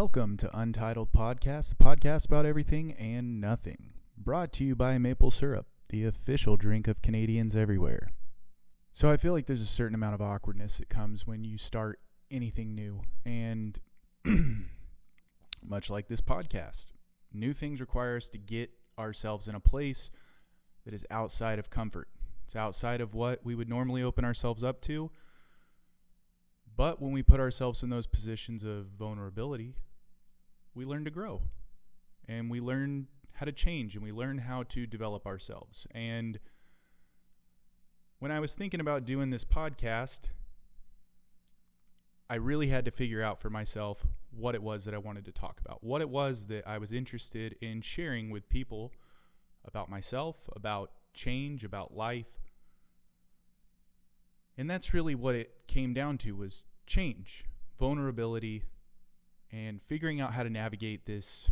Welcome to Untitled Podcast, the podcast about everything and nothing. Brought to you by maple syrup, the official drink of Canadians everywhere. So I feel like there's a certain amount of awkwardness that comes when you start anything new. And much like this podcast, new things require us to get ourselves in a place that is outside of comfort. It's outside of what we would normally open ourselves up to. But when we put ourselves in those positions of vulnerability, we learn to grow and we learn how to change and we learn how to develop ourselves. And when I was thinking about doing this podcast, I really had to figure out for myself what it was that I wanted to talk about, what it was that I was interested in sharing with people about myself, about change, about life. And that's really what it came down to, was change, vulnerability, and figuring out how to navigate this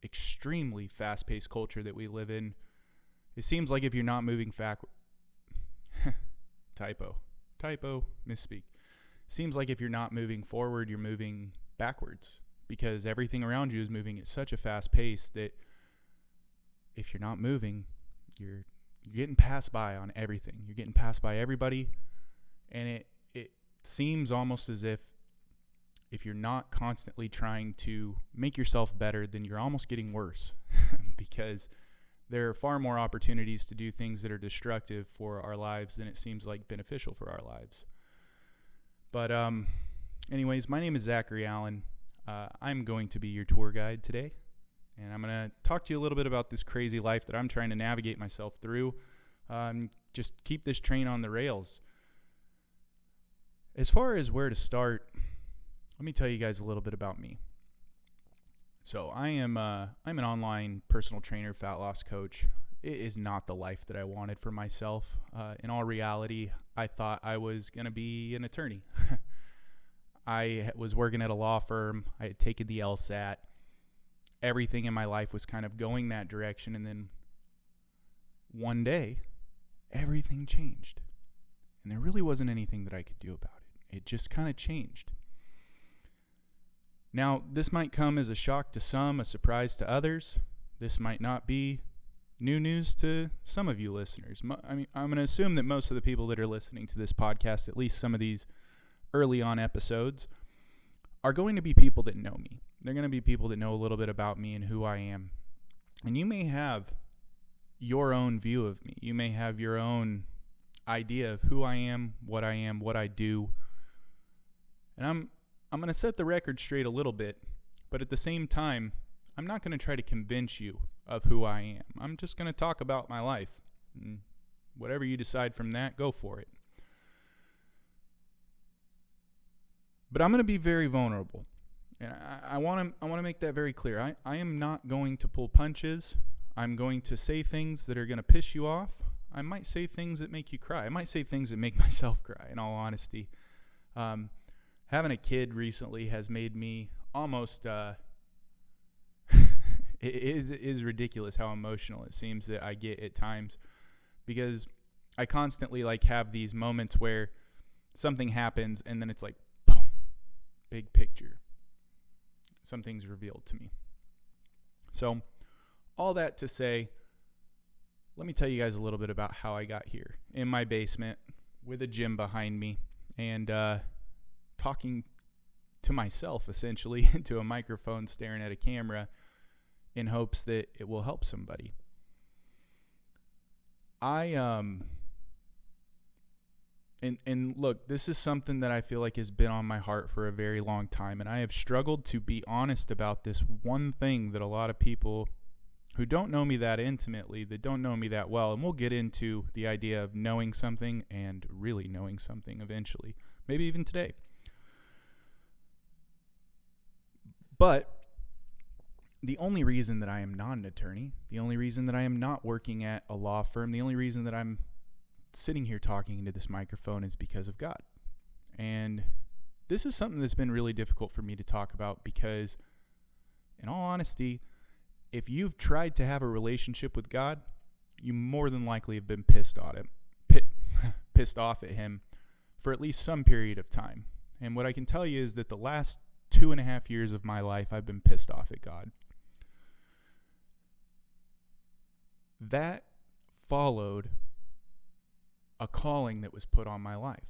extremely fast-paced culture that we live in. It seems like if you're not moving misspeak. Seems like if you're not moving forward, you're moving backwards, because everything around you is moving at such a fast pace that if you're not moving, you're getting passed by on everything. You're getting passed by everybody. And it seems almost as if you're not constantly trying to make yourself better, then you're almost getting worse because there are far more opportunities to do things that are destructive for our lives than it seems like beneficial for our lives. But anyways, my name is Zachary Allen. I'm going to be your tour guide today, and I'm going to talk to you a little bit about this crazy life that I'm trying to navigate myself through. Just keep this train on the rails. As far as where to start, let me tell you guys a little bit about me. So I'm an online personal trainer, fat loss coach. It is not the life that I wanted for myself. In all reality, I thought I was going to be an attorney. I was working at a law firm. I had taken the LSAT. Everything in my life was kind of going that direction. And then one day, everything changed. And there really wasn't anything that I could do about it. It just kind of changed. Now, this might come as a shock to some, a surprise to others. This might not be new news to some of you listeners. I'm going to assume that most of the people that are listening to this podcast, at least some of these early on episodes, are going to be people that know me. They're going to be people that know a little bit about me and who I am. And you may have your own view of me. You may have your own idea of who I am, what I do. And I'm going to set the record straight a little bit, but at the same time, I'm not going to try to convince you of who I am. I'm just going to talk about my life. And whatever you decide from that, go for it. But I'm going to be very vulnerable. And I want to make that very clear. I am not going to pull punches. I'm going to say things that are going to piss you off. I might say things that make you cry. I might say things that make myself cry, in all honesty. Having a kid recently has made me almost, it is ridiculous how emotional it seems that I get at times, because I constantly have these moments where something happens and then it's like, boom, big picture. Something's revealed to me. So all that to say, let me tell you guys a little bit about how I got here in my basement with a gym behind me and talking to myself essentially into a microphone, staring at a camera in hopes that it will help somebody. And look, this is something that I feel like has been on my heart for a very long time, and I have struggled to be honest about this one thing that a lot of people who don't know me that intimately, that don't know me that well, and we'll get into the idea of knowing something and really knowing something eventually, maybe even today. But the only reason that I am not an attorney, the only reason that I am not working at a law firm, the only reason that I'm sitting here talking into this microphone is because of God. And this is something that's been really difficult for me to talk about because, in all honesty, if you've tried to have a relationship with God, you more than likely have been pissed off at him for at least some period of time. And what I can tell you is that the last 2.5 years of my life, I've been pissed off at God. That followed a calling that was put on my life.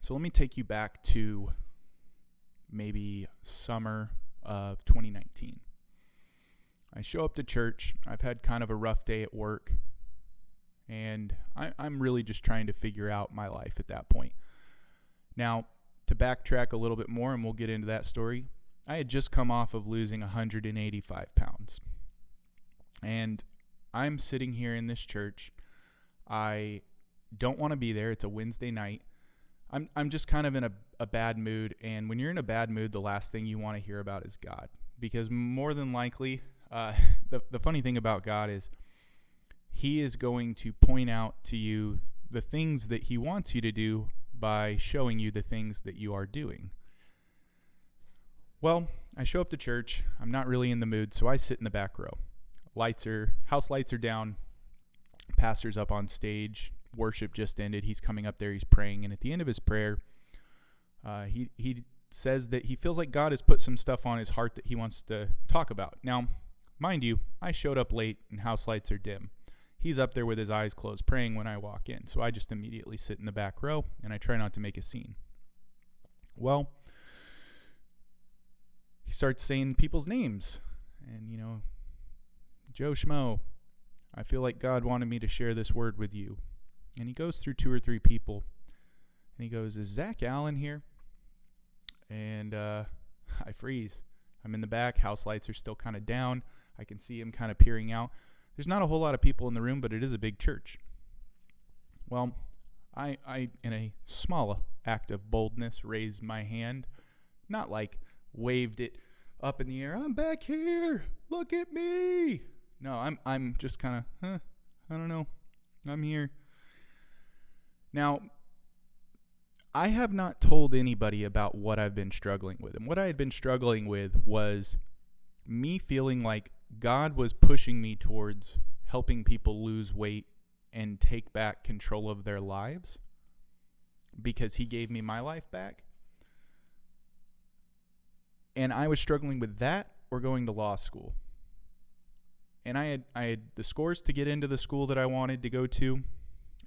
So let me take you back to maybe summer of 2019. I show up to church. I've had kind of a rough day at work, and I'm really just trying to figure out my life at that point. Now, to backtrack a little bit more, and we'll get into that story, I had just come off of losing 185 pounds. And I'm sitting here in this church. I don't want to be there. It's a Wednesday night. I'm just kind of in a bad mood. And when you're in a bad mood, the last thing you want to hear about is God. Because more than likely, the funny thing about God is he is going to point out to you the things that he wants you to do by showing you the things that you are doing. Well, I show up to church. I'm not really in the mood, so I sit in the back row. House lights are down. Pastor's up on stage. Worship just ended. He's coming up there. He's praying. And at the end of his prayer, he says that he feels like God has put some stuff on his heart that he wants to talk about. Now, mind you, I showed up late and house lights are dim. He's up there with his eyes closed praying when I walk in. So I just immediately sit in the back row and I try not to make a scene. Well, he starts saying people's names. And, Joe Schmo, I feel like God wanted me to share this word with you. And he goes through 2 or 3 people. And he goes, is Zach Allen here? And I freeze. I'm in the back. House lights are still kind of down. I can see him kind of peering out. There's not a whole lot of people in the room, but it is a big church. Well, I in a small act of boldness, raised my hand. Not like waved it up in the air. I'm back here. Look at me. No, I'm just kind of, I don't know. I'm here. Now, I have not told anybody about what I've been struggling with. And what I had been struggling with was me feeling like God was pushing me towards helping people lose weight and take back control of their lives because he gave me my life back. And I was struggling with that or going to law school. And I had the scores to get into the school that I wanted to go to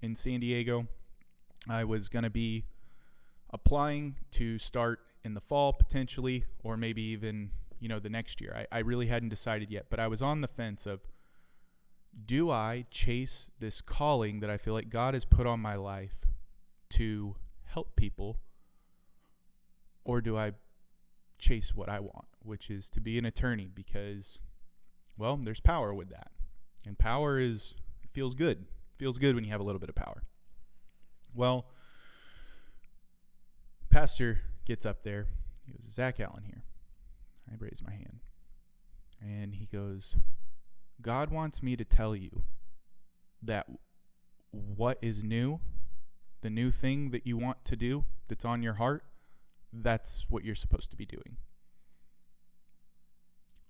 in San Diego. I was going to be applying to start in the fall potentially, or maybe even, the next year. I really hadn't decided yet, but I was on the fence of, do I chase this calling that I feel like God has put on my life to help people, or do I chase what I want, which is to be an attorney? Because, well, there's power with that. And power feels good. It feels good when you have a little bit of power. Well, pastor gets up there. He goes, Zach Allen here. I raise my hand. And he goes, God wants me to tell you that what is new, the new thing that you want to do that's on your heart, that's what you're supposed to be doing.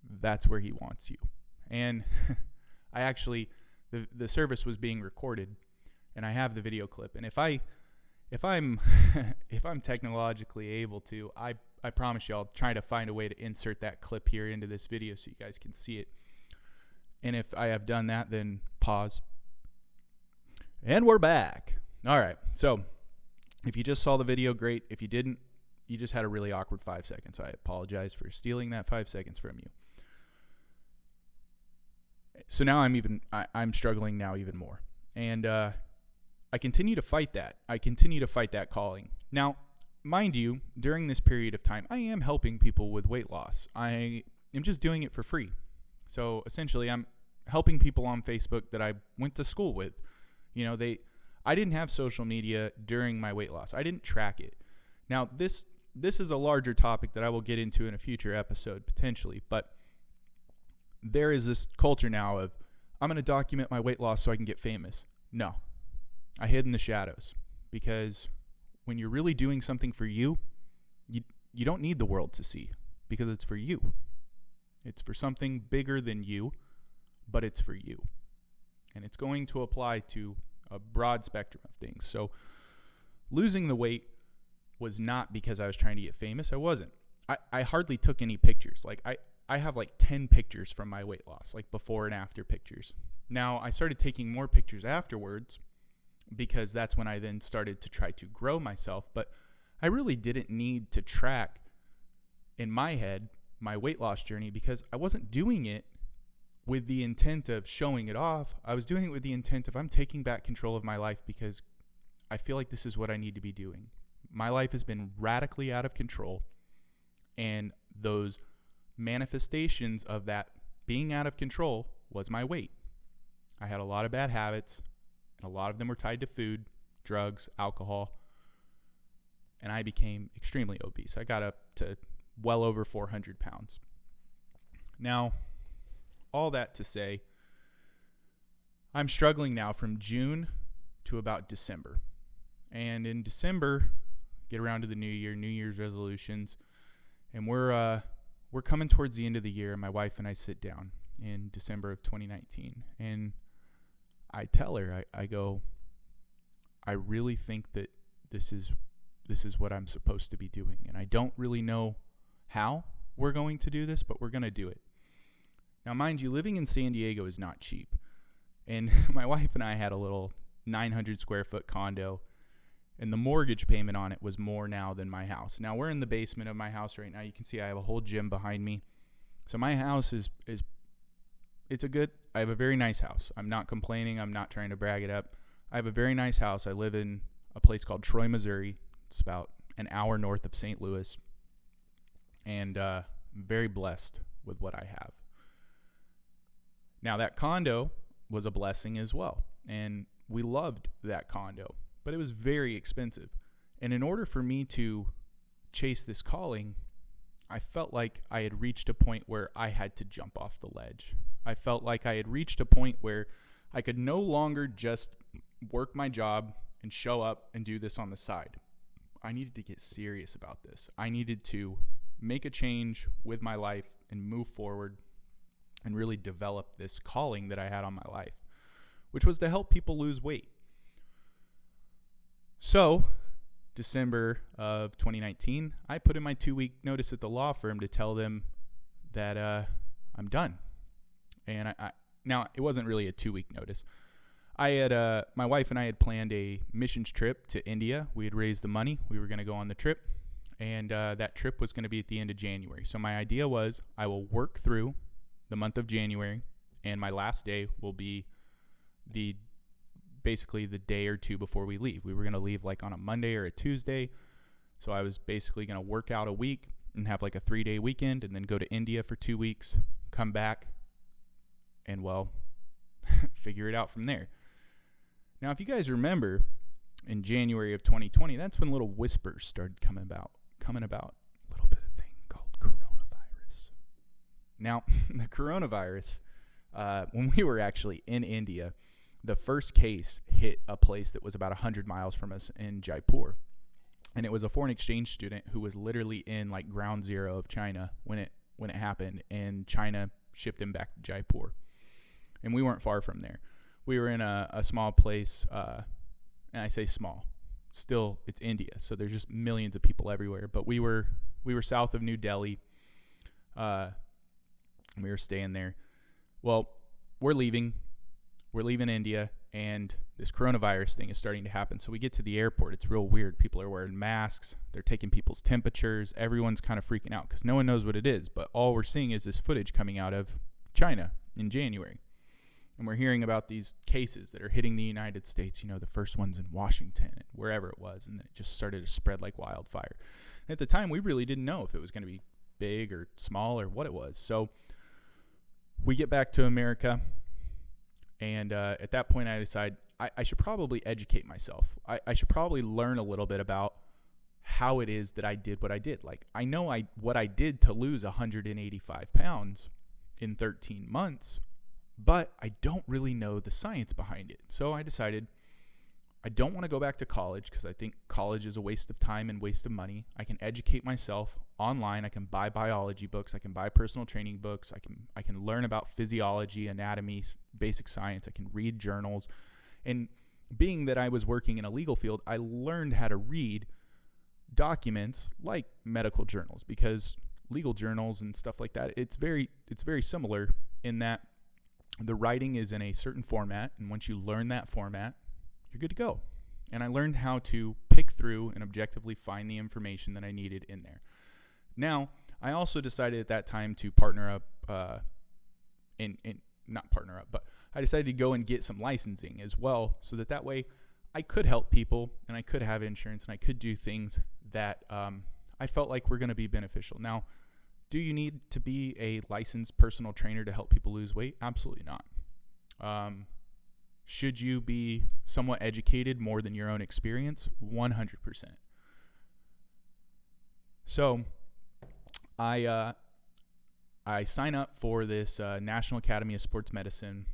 That's where he wants you. And I actually, the service was being recorded, and I have the video clip. And if I'm technologically able to, I promise you I'll try to find a way to insert that clip here into this video so you guys can see it. And if I have done that, then pause. And we're back. All right. So if you just saw the video, great. If you didn't, you just had a really awkward 5 seconds. So I apologize for stealing that 5 seconds from you. So now I'm struggling now even more. And I continue to fight that. I continue to fight that calling. Now, mind you, during this period of time, I am helping people with weight loss. I am just doing it for free. So essentially, I'm helping people on Facebook that I went to school with. I didn't have social media during my weight loss. I didn't track it. Now, this is a larger topic that I will get into in a future episode potentially, but there is this culture now of, I'm going to document my weight loss so I can get famous. No, I hid in the shadows, because when you're really doing something for you, you don't need the world to see, because it's for you. It's for something bigger than you, but it's for you. And it's going to apply to a broad spectrum of things. So losing the weight was not because I was trying to get famous. I wasn't. I hardly took any pictures. Like I have like 10 pictures from my weight loss, like before and after pictures. Now I started taking more pictures afterwards because that's when I then started to try to grow myself. But I really didn't need to track in my head my weight loss journey because I wasn't doing it with the intent of showing it off. I was doing it with the intent of I'm taking back control of my life because I feel like this is what I need to be doing. My life has been radically out of control, and those manifestations of that being out of control was my weight. I had a lot of bad habits, and a lot of them were tied to food, drugs, alcohol, and I became extremely obese. I got up to well over 400 pounds. Now, all that to say, I'm struggling now from June to about December. And in December, get around to the new year, New Year's resolutions, and we're coming towards the end of the year. My wife and I sit down in December of 2019, and I tell her, I go, I really think that this is what I'm supposed to be doing, and I don't really know how we're going to do this, but we're going to do it. Now, mind you, living in San Diego is not cheap, and my wife and I had a little 900 square foot condo, and the mortgage payment on it was more now than my house. Now, we're in the basement of my house right now. You can see I have a whole gym behind me. So my house I have a very nice house. I'm not complaining. I'm not trying to brag it up. I have a very nice house. I live in a place called Troy, Missouri. It's about an hour north of St. Louis. And I'm very blessed with what I have. Now, that condo was a blessing as well. And we loved that condo. But it was very expensive. And in order for me to chase this calling, I felt like I had reached a point where I had to jump off the ledge. I felt like I had reached a point where I could no longer just work my job and show up and do this on the side. I needed to get serious about this. I needed to make a change with my life and move forward and really develop this calling that I had on my life, which was to help people lose weight. So, December of 2019, I put in my 2-week notice at the law firm to tell them that I'm done. And now, it wasn't really a 2-week notice. My wife and I had planned a missions trip to India. We had raised the money. We were going to go on the trip. And that trip was going to be at the end of January. So my idea was I will work through the month of January, and my last day will be basically the day or two before we leave. We were going to leave like on a Monday or a Tuesday. So I was basically going to work out a week and have like a 3-day weekend and then go to India for 2 weeks, come back, and well, figure it out from there. Now, if you guys remember, in January of 2020, that's when little whispers started coming about a little bit of thing called coronavirus. Now, the coronavirus, when we were actually in India, the first case hit a place that was about 100 miles from us in Jaipur. And it was a foreign exchange student who was literally in like ground zero of China when it happened, and China shipped him back to Jaipur. And we weren't far from there. We were in a small place, and I say small. Still, it's India, so there's just millions of people everywhere. But we were south of New Delhi. We were staying there. Well, we're leaving India, and this coronavirus thing is starting to happen. So we get to the airport. It's real weird. People are wearing masks. They're taking people's temperatures. Everyone's kind of freaking out because no one knows what it is. But all we're seeing is this footage coming out of China in January. And we're hearing about these cases that are hitting the United States, the first ones in Washington and wherever it was. And it just started to spread like wildfire. And at the time, we really didn't know if it was going to be big or small or what it was. So we get back to America. And at that point, I decide I should probably educate myself. I should probably learn a little bit about how it is that I did what I did. Like, I know what I did to lose 185 pounds in 13 months, but I don't really know the science behind it. So I decided I don't want to go back to college because I think college is a waste of time and waste of money. I can educate myself online. I can buy biology books. I can buy personal training books. I can learn about physiology, anatomy, basic science. I can read journals. And being that I was working in a legal field, I learned how to read documents like medical journals, because legal journals and stuff like that, it's very similar in that the writing is in a certain format, and once you learn that format, you're good to go. And I learned how to pick through and objectively find the information that I needed in there. Now, I also decided at that time to partner up, not partner up, but I decided to go and get some licensing as well, so that way I could help people and I could have insurance and I could do things that I felt like were going to be beneficial. Now, do you need to be a licensed personal trainer to help people lose weight? Absolutely not. Should you be somewhat educated more than your own experience? 100%. So I sign up for this National Academy of Sports Medicine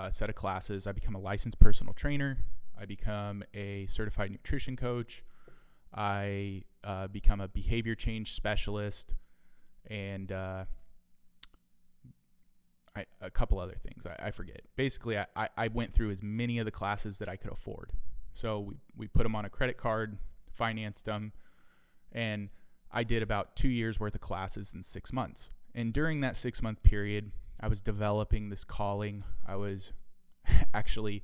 set of classes. I become a licensed personal trainer. I become a certified nutrition coach. I become a behavior change specialist, and a couple other things. I forget. Basically, I went through as many of the classes that I could afford. So we put them on a credit card, financed them, and I did about 2 years worth of classes in 6 months. And during that 6-month period, I was developing this calling. I was actually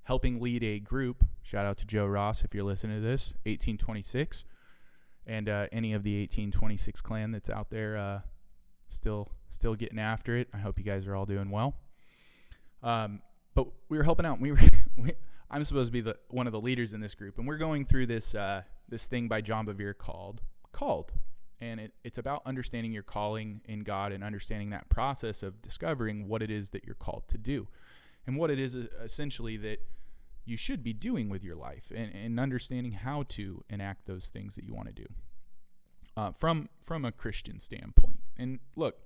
helping lead a group. Shout out to Joe Ross if you're listening to this, 1826. And any of the 1826 clan that's out there still getting after it. I hope you guys are all doing well. But we were helping out. I'm supposed to be one of the leaders in this group, and we're going through this thing by John Bevere called. And it's about understanding your calling in God and understanding that process of discovering what it is that you're called to do and what it is essentially that you should be doing with your life, and understanding how to enact those things that you want to do from a Christian standpoint. And look,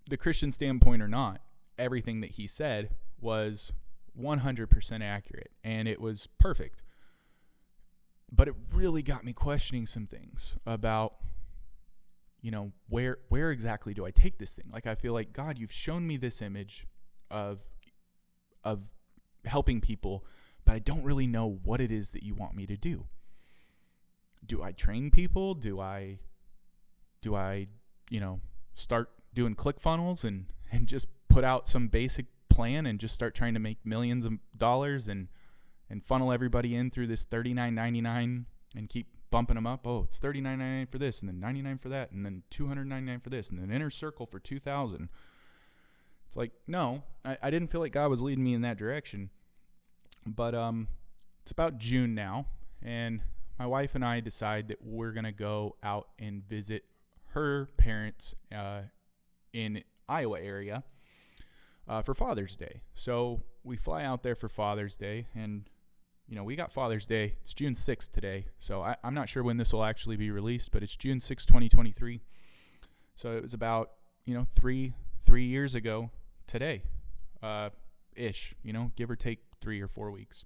the Christian standpoint or not, everything that he said was 100% accurate, and it was perfect. But it really got me questioning some things about, where exactly do I take this thing? Like, I feel like, God, you've shown me this image of helping people, but I don't really know what it is that you want me to do. Do I train people? Do I start doing ClickFunnels and just put out some basic plan and just start trying to make millions of dollars and funnel everybody in through this $39.99 and keep bumping them up? Oh, it's $39.99 for this, and then $99 for that, and then $299 for this, and then Inner Circle for $2,000. It's like, no, I didn't feel like God was leading me in that direction. But it's about June now, and my wife and I decide that we're going to go out and visit her parents in Iowa area for Father's Day. So we fly out there for Father's Day, and we got Father's Day. It's June 6th today, so I'm not sure when this will actually be released, but it's June 6th, 2023. So it was about, 3 years ago today, ish, give or take 3 or 4 weeks.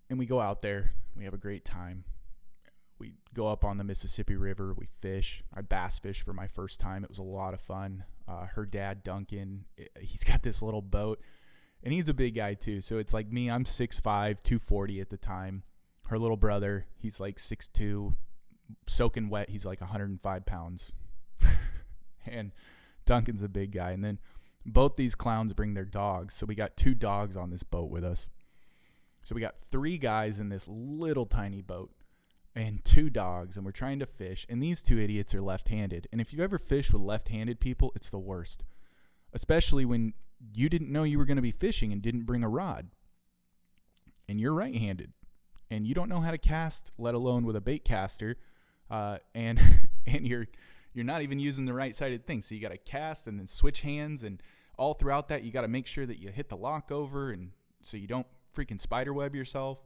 And we go out there. We have a great time. We go up on the Mississippi River. We fish. I bass fish for my first time. It was a lot of fun. Her dad, Duncan, he's got this little boat. And he's a big guy too. So it's like me, I'm 6'5", 240 at the time. Her little brother, he's like 6'2", soaking wet. He's like 105 pounds. And Duncan's a big guy. And then both these clowns bring their dogs. So we got 2 dogs on this boat with us. So we got 3 guys in this little tiny boat and 2 dogs. And we're trying to fish. And these 2 idiots are left-handed. And if you've ever fished with left-handed people, it's the worst. Especially when you didn't know you were going to be fishing and didn't bring a rod. And you're right-handed. And you don't know how to cast, let alone with a bait caster. And you're not even using the right-sided thing. So you got to cast and then switch hands. And all throughout that, you got to make sure that you hit the lock over, and so you don't freaking spiderweb yourself.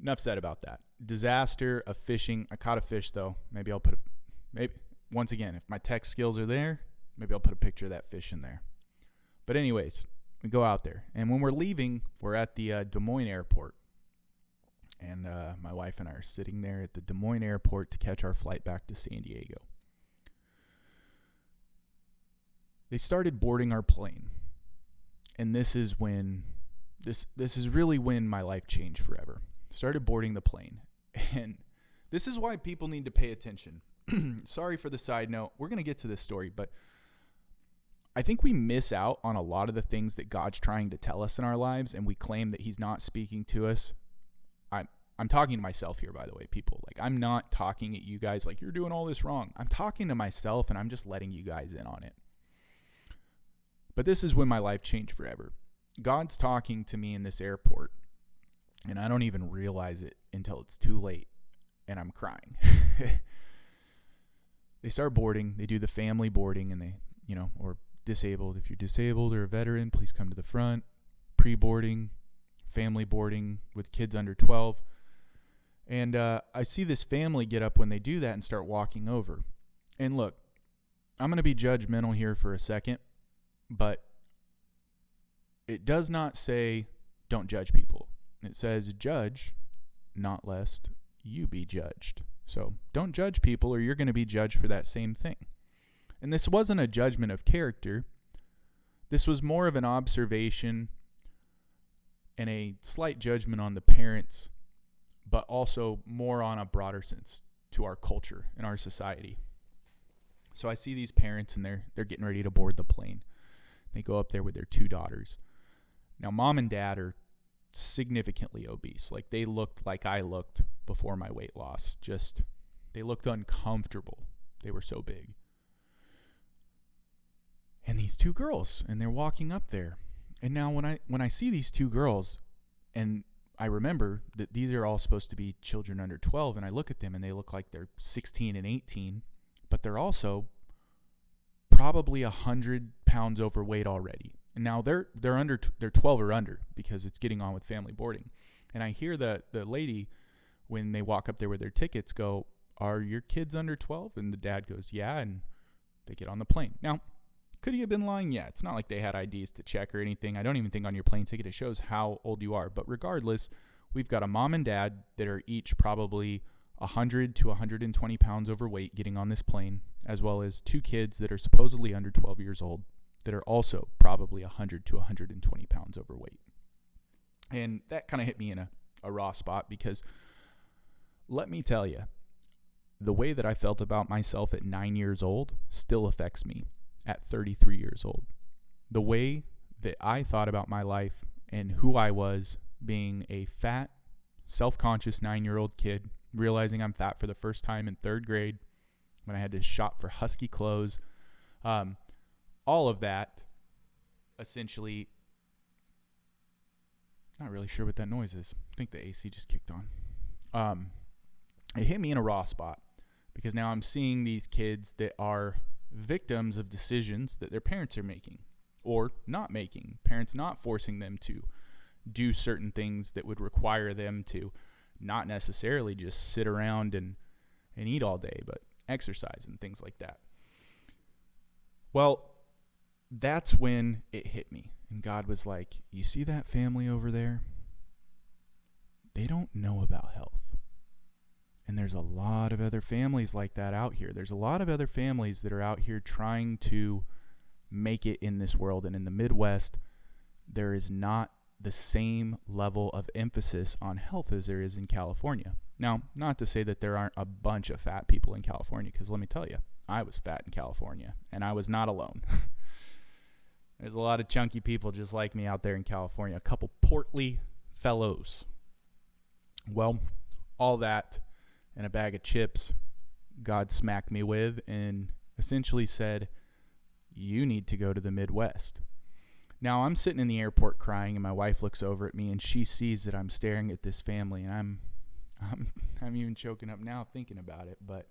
Enough said about that. Disaster of fishing. I caught a fish, though. Maybe once again, if my tech skills are there, maybe I'll put a picture of that fish in there. But anyways, we go out there. And when we're leaving, we're at the Des Moines airport. And my wife and I are sitting there at the Des Moines airport to catch our flight back to San Diego. They started boarding our plane. And this is really when my life changed forever. started boarding the plane. And this is why people need to pay attention. Sorry for the side note. We're going to get to this story, but I think we miss out on a lot of the things that God's trying to tell us in our lives, and we claim that he's not speaking to us. I'm talking to myself here, by the way, people. Like, I'm not talking at you guys like you're doing all this wrong. I'm talking to myself, and I'm just letting you guys in on it. But this is when my life changed forever. God's talking to me in this airport, and I don't even realize it until it's too late, and I'm crying. They start boarding. They do the family boarding, and they, or disabled. If you're disabled or a veteran, please come to the front. Pre-boarding, family boarding with kids under 12. And I see this family get up when they do that and start walking over. And look, I'm going to be judgmental here for a second, but it does not say don't judge people. It says judge, not lest you be judged. So don't judge people or you're going to be judged for that same thing. And this wasn't a judgment of character. This was more of an observation and a slight judgment on the parents, but also more on a broader sense to our culture and our society. So I see these parents and they're getting ready to board the plane. They go up there with their 2 daughters. Now, mom and dad are significantly obese. Like, they looked like I looked before my weight loss. Just, they looked uncomfortable. They were so big. And these 2 girls, and they're walking up there. And now when I see these 2 girls, and I remember that these are all supposed to be children under 12, and I look at them and they look like they're 16 and 18, but they're also probably 100 pounds overweight already. And now they're 12 or under because it's getting on with family boarding. And I hear the lady, when they walk up there with their tickets, go, "Are your kids under 12?" And the dad goes, "Yeah," and they get on the plane. Now, could he have been lying? Yeah, it's not like they had IDs to check or anything. I don't even think on your plane ticket it shows how old you are. But regardless, we've got a mom and dad that are each probably 100 to 120 pounds overweight getting on this plane, as well as 2 kids that are supposedly under 12 years old that are also probably 100 to 120 pounds overweight. And that kind of hit me in a raw spot because let me tell you, the way that I felt about myself at 9 years old still affects me at 33 years old. The way that I thought about my life and who I was, being a fat, self-conscious 9-year-old kid, realizing I'm fat for the first time in 3rd grade when I had to shop for Husky clothes, all of that, essentially, not really sure what that noise is. I think the AC just kicked on. It hit me in a raw spot because now I'm seeing these kids that are victims of decisions that their parents are making or not making. Parents not forcing them to do certain things that would require them to not necessarily just sit around and eat all day, but exercise and things like that. Well, that's when it hit me. And God was like, "You see that family over there? They don't know about health. And there's a lot of other families like that out here. There's a lot of other families that are out here trying to make it in this world. And in the Midwest, there is not the same level of emphasis on health as there is in California. Now, not to say that there aren't a bunch of fat people in California, because let me tell you, I was fat in California, and I was not alone. There's a lot of chunky people just like me out there in California, a couple portly fellows. Well, all that and a bag of chips God smacked me with and essentially said, "You need to go to the Midwest." Now, I'm sitting in the airport crying, and my wife looks over at me, and she sees that I'm staring at this family, and I'm even choking up now thinking about it, but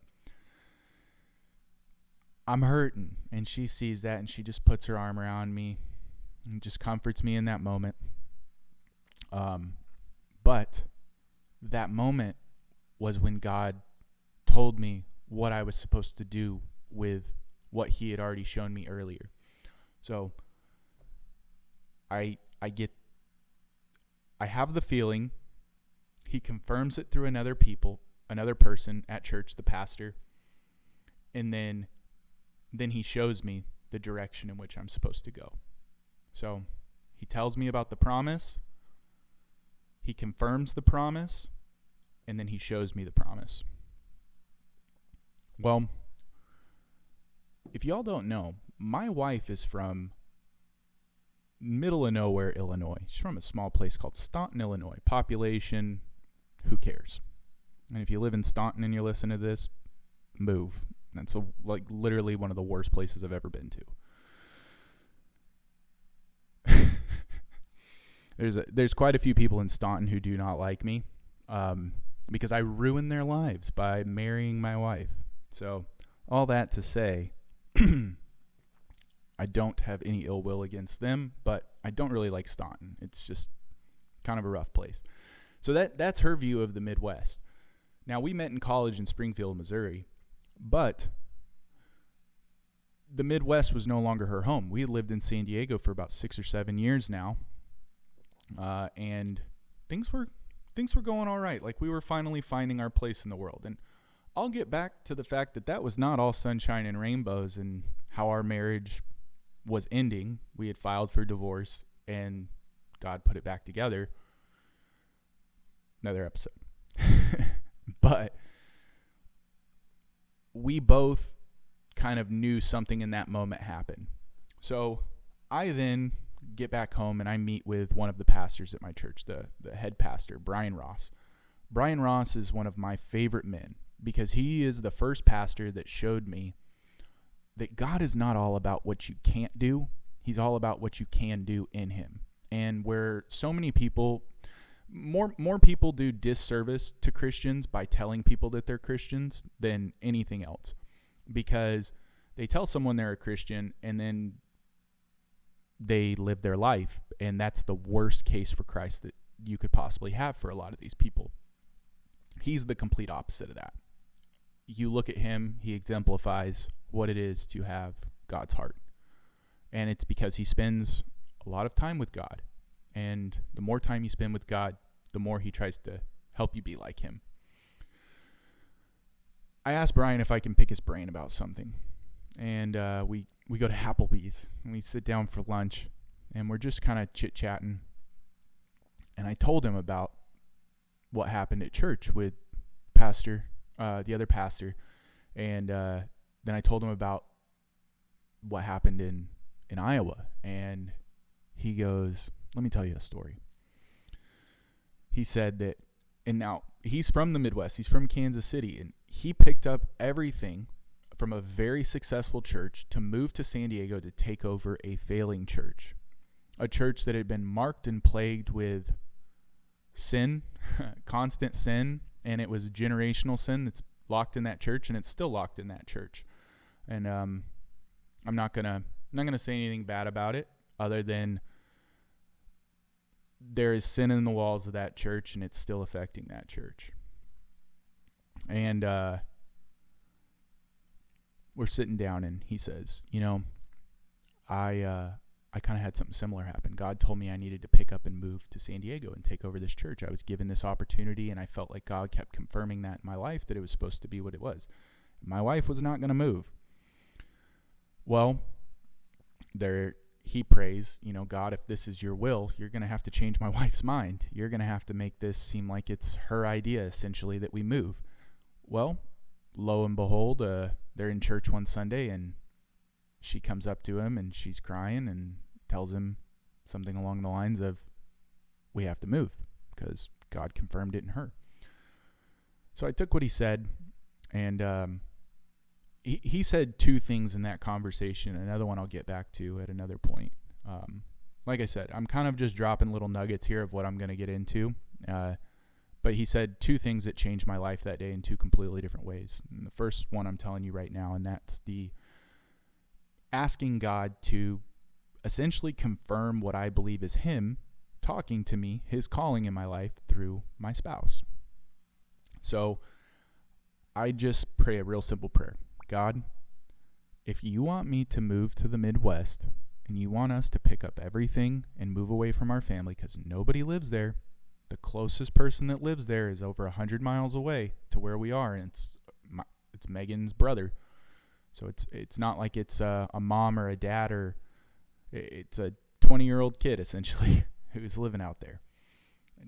I'm hurting, and she sees that, and she just puts her arm around me and just comforts me in that moment. But that moment was when God told me what I was supposed to do with what he had already shown me earlier. So I have the feeling, he confirms it through another person at church, the pastor, and then he shows me the direction in which I'm supposed to go. So he tells me about the promise. He confirms the promise, and then he shows me the promise. Well, if y'all don't know, my wife is from middle of nowhere, Illinois. She's from a small place called Staunton, Illinois. Population, who cares? And if you live in Staunton and you're listening to this, move. That's literally one of the worst places I've ever been to. There's quite a few people in Staunton who do not like me, because I ruined their lives by marrying my wife. So all that to say, I don't have any ill will against them, but I don't really like Staunton. It's just kind of a rough place. So that's her view of the Midwest. Now, we met in college in Springfield, Missouri, but the Midwest was no longer her home. We had lived in San Diego for about 6 or 7 years now, and things were going all right. Like, we were finally finding our place in the world. And I'll get back to the fact that was not all sunshine and rainbows and how our marriage was ending. We had filed for divorce, and God put it back together. Another episode. But we both kind of knew something in that moment happened. So I then get back home and I meet with one of the pastors at my church, the head pastor, Brian Ross. Brian Ross is one of my favorite men because he is the first pastor that showed me that God is not all about what you can't do. He's all about what you can do in him. And where so many people, more people do disservice to Christians by telling people that they're Christians than anything else, because they tell someone they're a Christian and then they live their life, and that's the worst case for Christ that you could possibly have for a lot of these people. He's the complete opposite of that. You look at him, he exemplifies what it is to have God's heart, and it's because he spends a lot of time with God. And the more time you spend with God, the more he tries to help you be like him. I asked Brian if I can pick his brain about something. And we go to Applebee's, and we sit down for lunch, and we're just kind of chit-chatting. And I told him about what happened at church with the other pastor. And then I told him about what happened in Iowa. And he goes, "Let me tell you a story." He said that, and now he's from the Midwest. He's from Kansas City, and he picked up everything from a very successful church to move to San Diego to take over a failing church, a church that had been marked and plagued with sin, constant sin, and it was generational sin that's locked in that church, and it's still locked in that church. And I'm not gonna say anything bad about it, other than there is sin in the walls of that church, and it's still affecting that church. And we're sitting down, and he says, I kind of had something similar happen. God told me I needed to pick up and move to San Diego and take over this church. I was given this opportunity, and I felt like God kept confirming that in my life, that it was supposed to be what it was. My wife was not going to move. Well, he prays, God, if this is your will, you're going to have to change my wife's mind. You're going to have to make this seem like it's her idea, essentially, that we move. Well, lo and behold, they're in church one Sunday, and she comes up to him, and she's crying and tells him something along the lines of, we have to move because God confirmed it in her. So I took what he said, and he said two things in that conversation. Another one I'll get back to at another point. Like I said, I'm kind of just dropping little nuggets here of what I'm going to get into. But he said two things that changed my life that day in two completely different ways. And the first one I'm telling you right now, and that's the asking God to essentially confirm what I believe is him talking to me, his calling in my life through my spouse. So I just pray a real simple prayer. God, if you want me to move to the Midwest and you want us to pick up everything and move away from our family because nobody lives there, the closest person that lives there is over 100 miles away to where we are, and it's Megan's brother. So it's not like it's a mom or a dad, or it's a 20-year-old kid essentially who's living out there.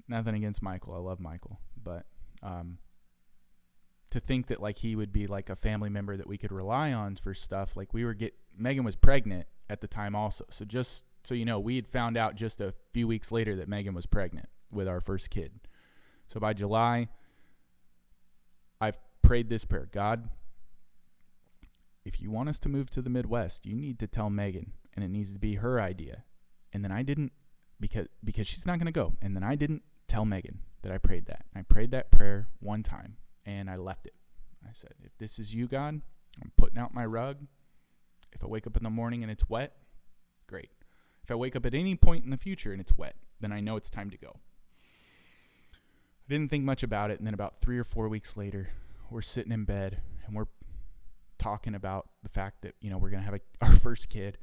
Nothing against Michael. I love Michael. But to think that like he would be like a family member that we could rely on for stuff, like Megan was pregnant at the time also. So just so you know, we had found out just a few weeks later that Megan was pregnant with our first kid. So by July, I've prayed this prayer. God, if you want us to move to the Midwest, you need to tell Megan, and it needs to be her idea. And then I didn't, because she's not going to go. And then I didn't tell Megan that I prayed that. I prayed that prayer one time, and I left it. I said, if this is you, God, I'm putting out my rug. If I wake up in the morning and it's wet, great. If I wake up at any point in the future and it's wet, then I know it's time to go. I didn't think much about it, and then about 3 or 4 weeks later, we're sitting in bed, and we're talking about the fact that, we're going to have our first kid.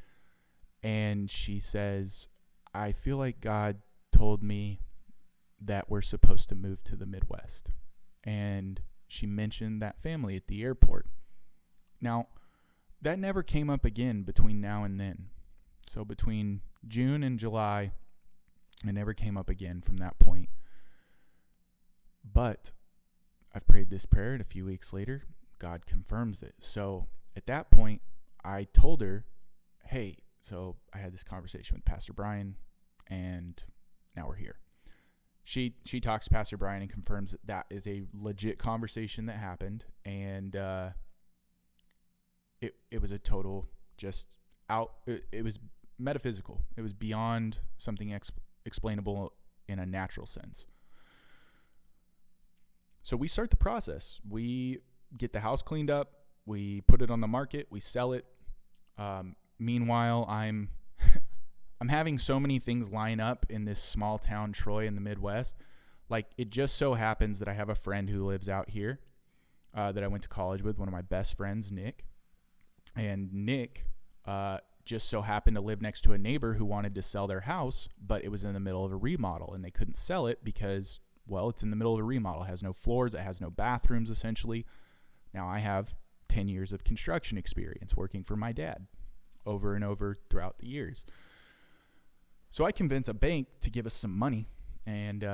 And she says, I feel like God told me that we're supposed to move to the Midwest. And she mentioned that family at the airport. Now, that never came up again between now and then. So between June and July, it never came up again from that point. But I've prayed this prayer, and a few weeks later, God confirms it. So at that point, I told her, hey, so I had this conversation with Pastor Brian, and now we're here. She talks to Pastor Brian and confirms that is a legit conversation that happened, and it was a total just out. It was metaphysical. It was beyond something explainable in a natural sense. So we start the process. We get the house cleaned up. We put it on the market. We sell it. Meanwhile, I'm having so many things line up in this small town, Troy, in the Midwest. Like, it just so happens that I have a friend who lives out here that I went to college with, one of my best friends, Nick. And Nick just so happened to live next to a neighbor who wanted to sell their house, but it was in the middle of a remodel, and they couldn't sell it because, well, it's in the middle of a remodel. It has no floors. It has no bathrooms, essentially. Now, I have 10 years of construction experience working for my dad over and over throughout the years. So I convince a bank to give us some money, and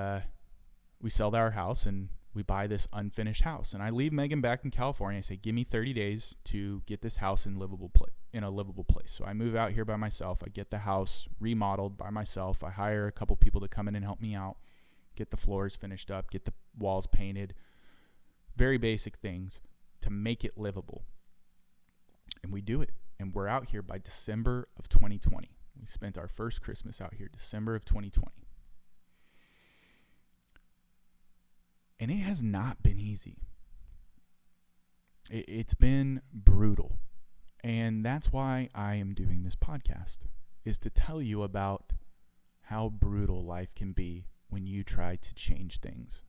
we sell our house, and we buy this unfinished house. And I leave Megan back in California. I say, give me 30 days to get this house in a livable place. So I move out here by myself. I get the house remodeled by myself. I hire a couple people to come in and help me out, get the floors finished up, get the walls painted, very basic things to make it livable. And we do it. And we're out here by December of 2020. We spent our first Christmas out here, December of 2020. And it has not been easy. It's been brutal. And that's why I am doing this podcast, is to tell you about how brutal life can be when you try to change things.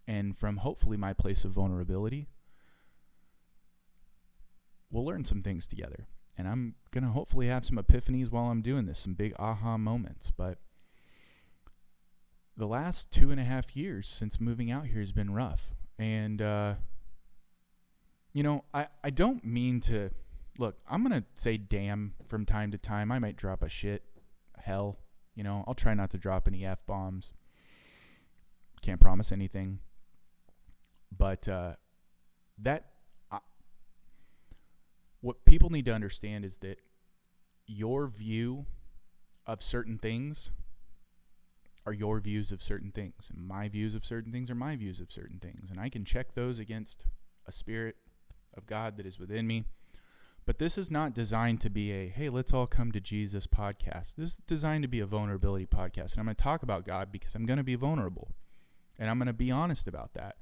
And from hopefully my place of vulnerability, we'll learn some things together. And I'm going to hopefully have some epiphanies while I'm doing this, some big aha moments. But the last 2.5 years since moving out here has been rough. And, I don't mean to, look, I'm going to say damn from time to time. I might drop a shit, hell, I'll try not to drop any F-bombs. Can't promise anything. But what people need to understand is that your view of certain things are your views of certain things. And my views of certain things are my views of certain things. And I can check those against a spirit of God that is within me. But this is not designed to be a, hey, let's all come to Jesus podcast. This is designed to be a vulnerability podcast. And I'm going to talk about God because I'm going to be vulnerable. And I'm going to be honest about that.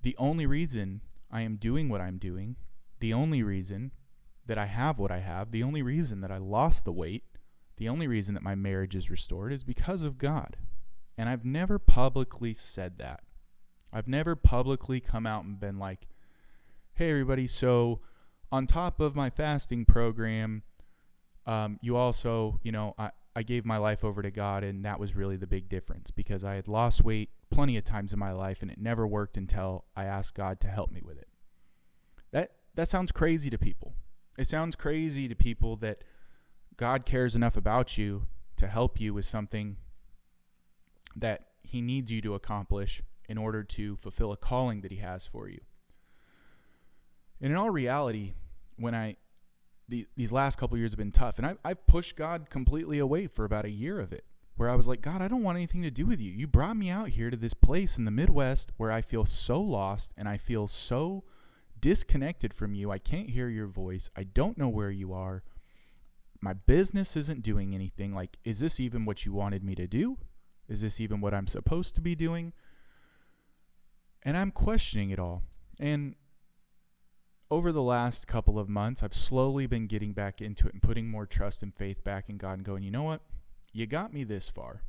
The only reason I am doing what I'm doing, the only reason that I have what I have, the only reason that I lost the weight, the only reason that my marriage is restored is because of God. And I've never publicly said that. I've never publicly come out and been like, hey, everybody, so on top of my fasting program, you also, I gave my life over to God, and that was really the big difference because I had lost weight plenty of times in my life, and it never worked until I asked God to help me with it. That sounds crazy to people. It sounds crazy to people that God cares enough about you to help you with something that he needs you to accomplish in order to fulfill a calling that he has for you. And in all reality, when these last couple of years have been tough, and I've pushed God completely away for about a year of it, where I was like, God, I don't want anything to do with you. You brought me out here to this place in the Midwest where I feel so lost and I feel so disconnected from you. I can't hear your voice. I don't know where you are. My business isn't doing anything. Like, is this even what you wanted me to do? Is this even what I'm supposed to be doing? And I'm questioning it all. And over the last couple of months, I've slowly been getting back into it and putting more trust and faith back in God and going, you know what? You got me this far.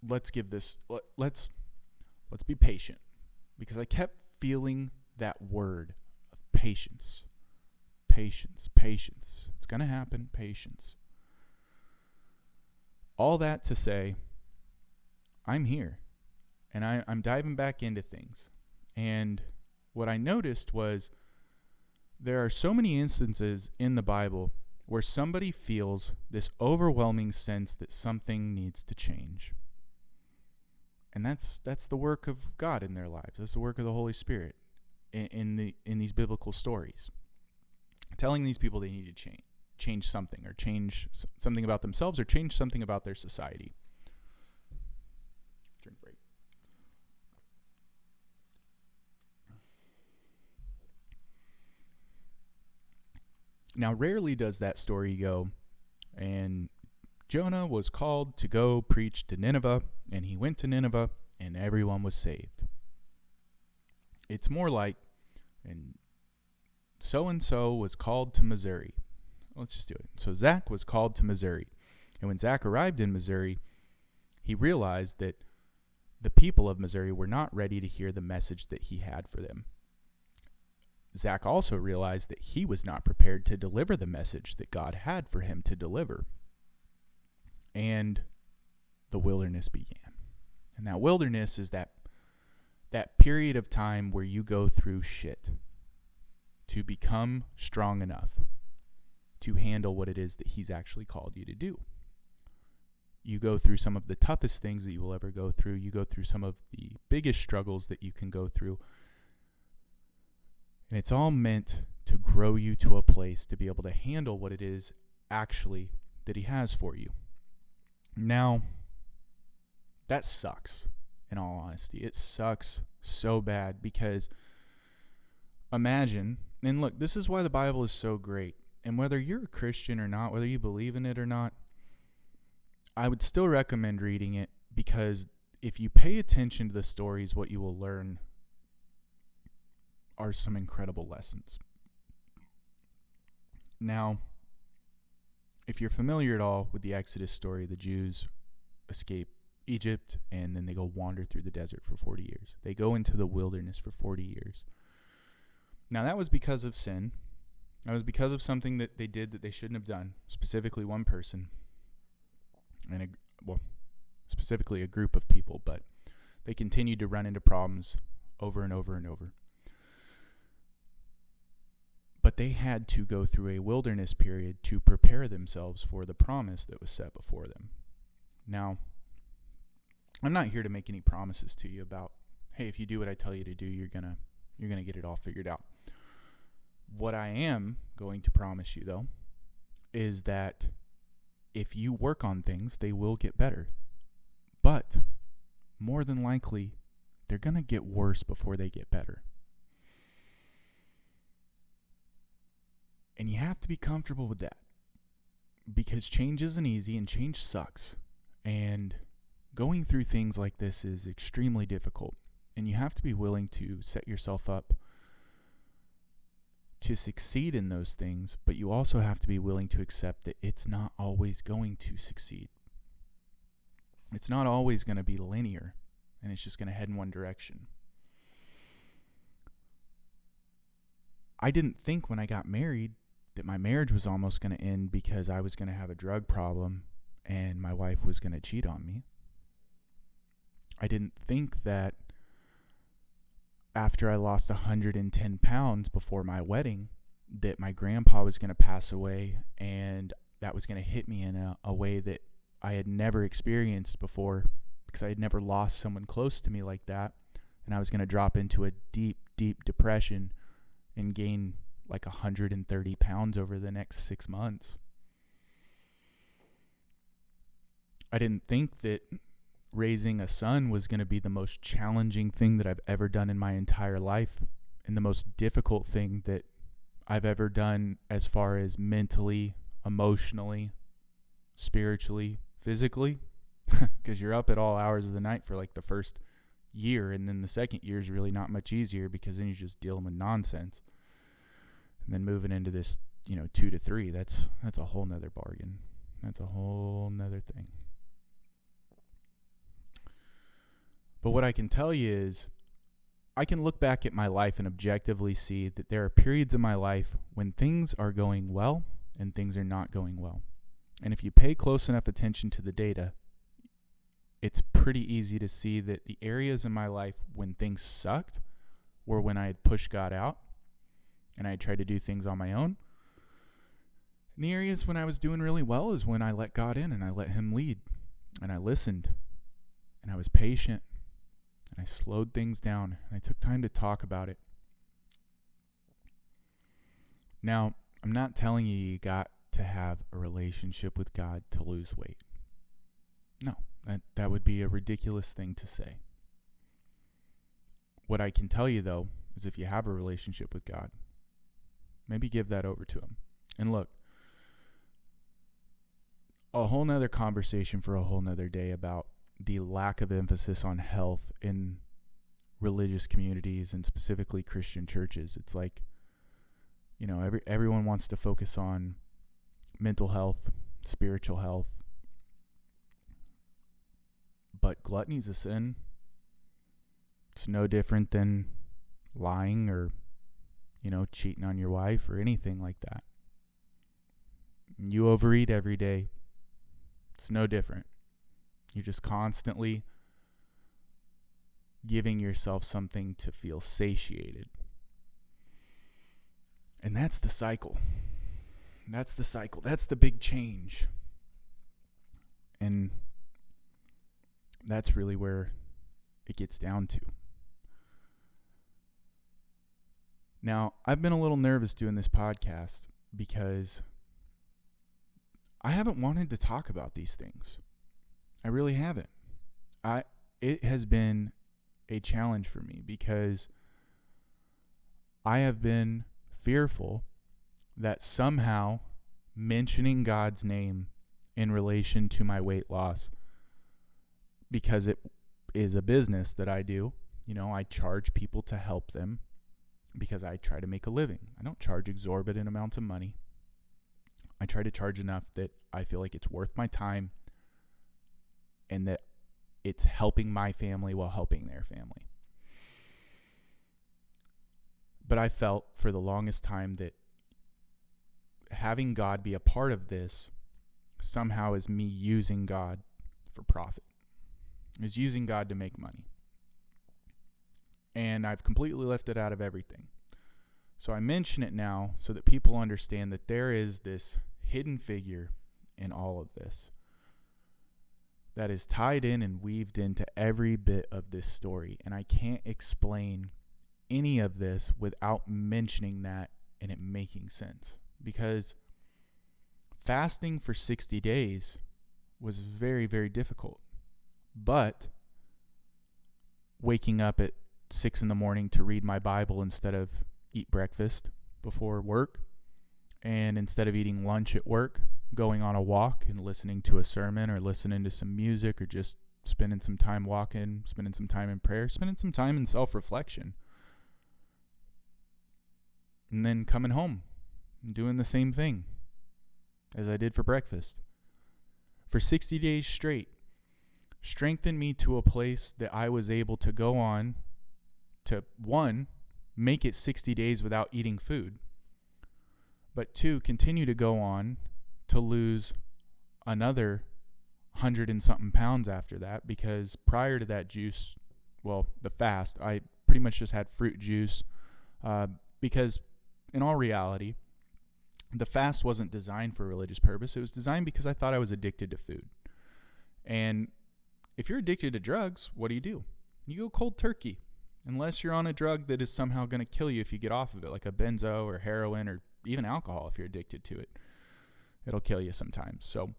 Let's be patient, because I kept feeling that word of patience. Patience. It's going to happen. Patience. All that to say, I'm here, and I'm diving back into things. And what I noticed was there are so many instances in the Bible where somebody feels this overwhelming sense that something needs to change. And that's the work of God in their lives. That's the work of the Holy Spirit in these biblical stories, telling these people they need to change something, or change something about themselves, or change something about their society. Drink break. Now, rarely does that story go, and Jonah was called to go preach to Nineveh, and he went to Nineveh, and everyone was saved. It's more like, and so-and-so was called to Missouri. Let's just do it. So Zach was called to Missouri. And when Zach arrived in Missouri, he realized that the people of Missouri were not ready to hear the message that he had for them. Zach also realized that he was not prepared to deliver the message that God had for him to deliver. And the wilderness began. And that wilderness is that period of time where you go through shit to become strong enough to handle what it is that he's actually called you to do. You go through some of the toughest things that you will ever go through. You go through some of the biggest struggles that you can go through. And it's all meant to grow you to a place to be able to handle what it is actually that he has for you. Now, that sucks, in all honesty. It sucks so bad, because imagine, and look, this is why the Bible is so great. And whether you're a Christian or not, whether you believe in it or not, I would still recommend reading it, because if you pay attention to the stories, what you will learn are some incredible lessons. Now, if you're familiar at all with the Exodus story, the Jews escape Egypt, and then they go wander through the desert for 40 years. They go into the wilderness for 40 years. Now, that was because of sin. That was because of something that they did that they shouldn't have done, specifically one person, and specifically a group of people, but they continued to run into problems over and over and over. But they had to go through a wilderness period to prepare themselves for the promise that was set before them. Now, I'm not here to make any promises to you about, hey, if you do what I tell you to do, you're gonna get it all figured out. What I am going to promise you, though, is that if you work on things, they will get better. But more than likely, they're going to get worse before they get better. And you have to be comfortable with that, because change isn't easy and change sucks. And going through things like this is extremely difficult. And you have to be willing to set yourself up to succeed in those things, but you also have to be willing to accept that it's not always going to succeed. It's not always going to be linear, and it's just going to head in one direction. I didn't think when I got married that my marriage was almost going to end because I was going to have a drug problem and my wife was going to cheat on me. I didn't think that after I lost 110 pounds before my wedding, that my grandpa was going to pass away, and that was going to hit me in a way that I had never experienced before, because I had never lost someone close to me like that. And I was going to drop into a deep, deep depression and gain like 130 pounds over the next 6 months. I didn't think that raising a son was going to be the most challenging thing that I've ever done in my entire life, and the most difficult thing that I've ever done as far as mentally, emotionally, spiritually, physically, because you're up at all hours of the night for like the first year, and then the second year is really not much easier, because then you're just dealing with nonsense. And then moving into this, 2 to 3, that's a whole nother bargain. That's a whole nother thing. But what I can tell you is, I can look back at my life and objectively see that there are periods in my life when things are going well and things are not going well. And if you pay close enough attention to the data, it's pretty easy to see that the areas in my life when things sucked were when I had pushed God out and I had tried to do things on my own. And the areas when I was doing really well is when I let God in and I let him lead, and I listened, and I was patient, and I slowed things down, and I took time to talk about it. Now, I'm not telling you got to have a relationship with God to lose weight. No, that would be a ridiculous thing to say. What I can tell you, though, is if you have a relationship with God, maybe give that over to him. And look, a whole nother conversation for a whole nother day about the lack of emphasis on health in religious communities and specifically Christian churches. It's like, everyone wants to focus on mental health, spiritual health, but gluttony's a sin. It's no different than lying or, cheating on your wife or anything like that. You overeat every day. It's no different. You're just constantly giving yourself something to feel satiated. And that's the cycle. That's the cycle. That's the big change. And that's really where it gets down to. Now, I've been a little nervous doing this podcast because I haven't wanted to talk about these things. I really haven't. It has been a challenge for me because I have been fearful that somehow mentioning God's name in relation to my weight loss, because it is a business that I do, I charge people to help them because I try to make a living. I don't charge exorbitant amounts of money. I try to charge enough that I feel like it's worth my time and that it's helping my family while helping their family. But I felt for the longest time that having God be a part of this somehow is me using God for profit, is using God to make money. And I've completely left it out of everything. So I mention it now so that people understand that there is this hidden figure in all of this that is tied in and weaved into every bit of this story. And I can't explain any of this without mentioning that and it making sense. Because fasting for 60 days was very, very difficult. But waking up at 6 a.m. to read my Bible instead of eat breakfast before work, and instead of eating lunch at work, going on a walk and listening to a sermon or listening to some music or just spending some time walking, spending some time in prayer, spending some time in self-reflection, and then coming home and doing the same thing as I did for breakfast for 60 days straight strengthened me to a place that I was able to go on to, one, make it 60 days without eating food, but two, continue to go on to lose another 100 and something pounds after that, because prior to that the fast, I pretty much just had fruit juice, because in all reality, the fast wasn't designed for a religious purpose. It was designed because I thought I was addicted to food. And if you're addicted to drugs, what do? You go cold turkey. Unless you're on a drug that is somehow going to kill you if you get off of it, like a benzo or heroin or even alcohol. If you're addicted to it, it'll kill you sometimes. So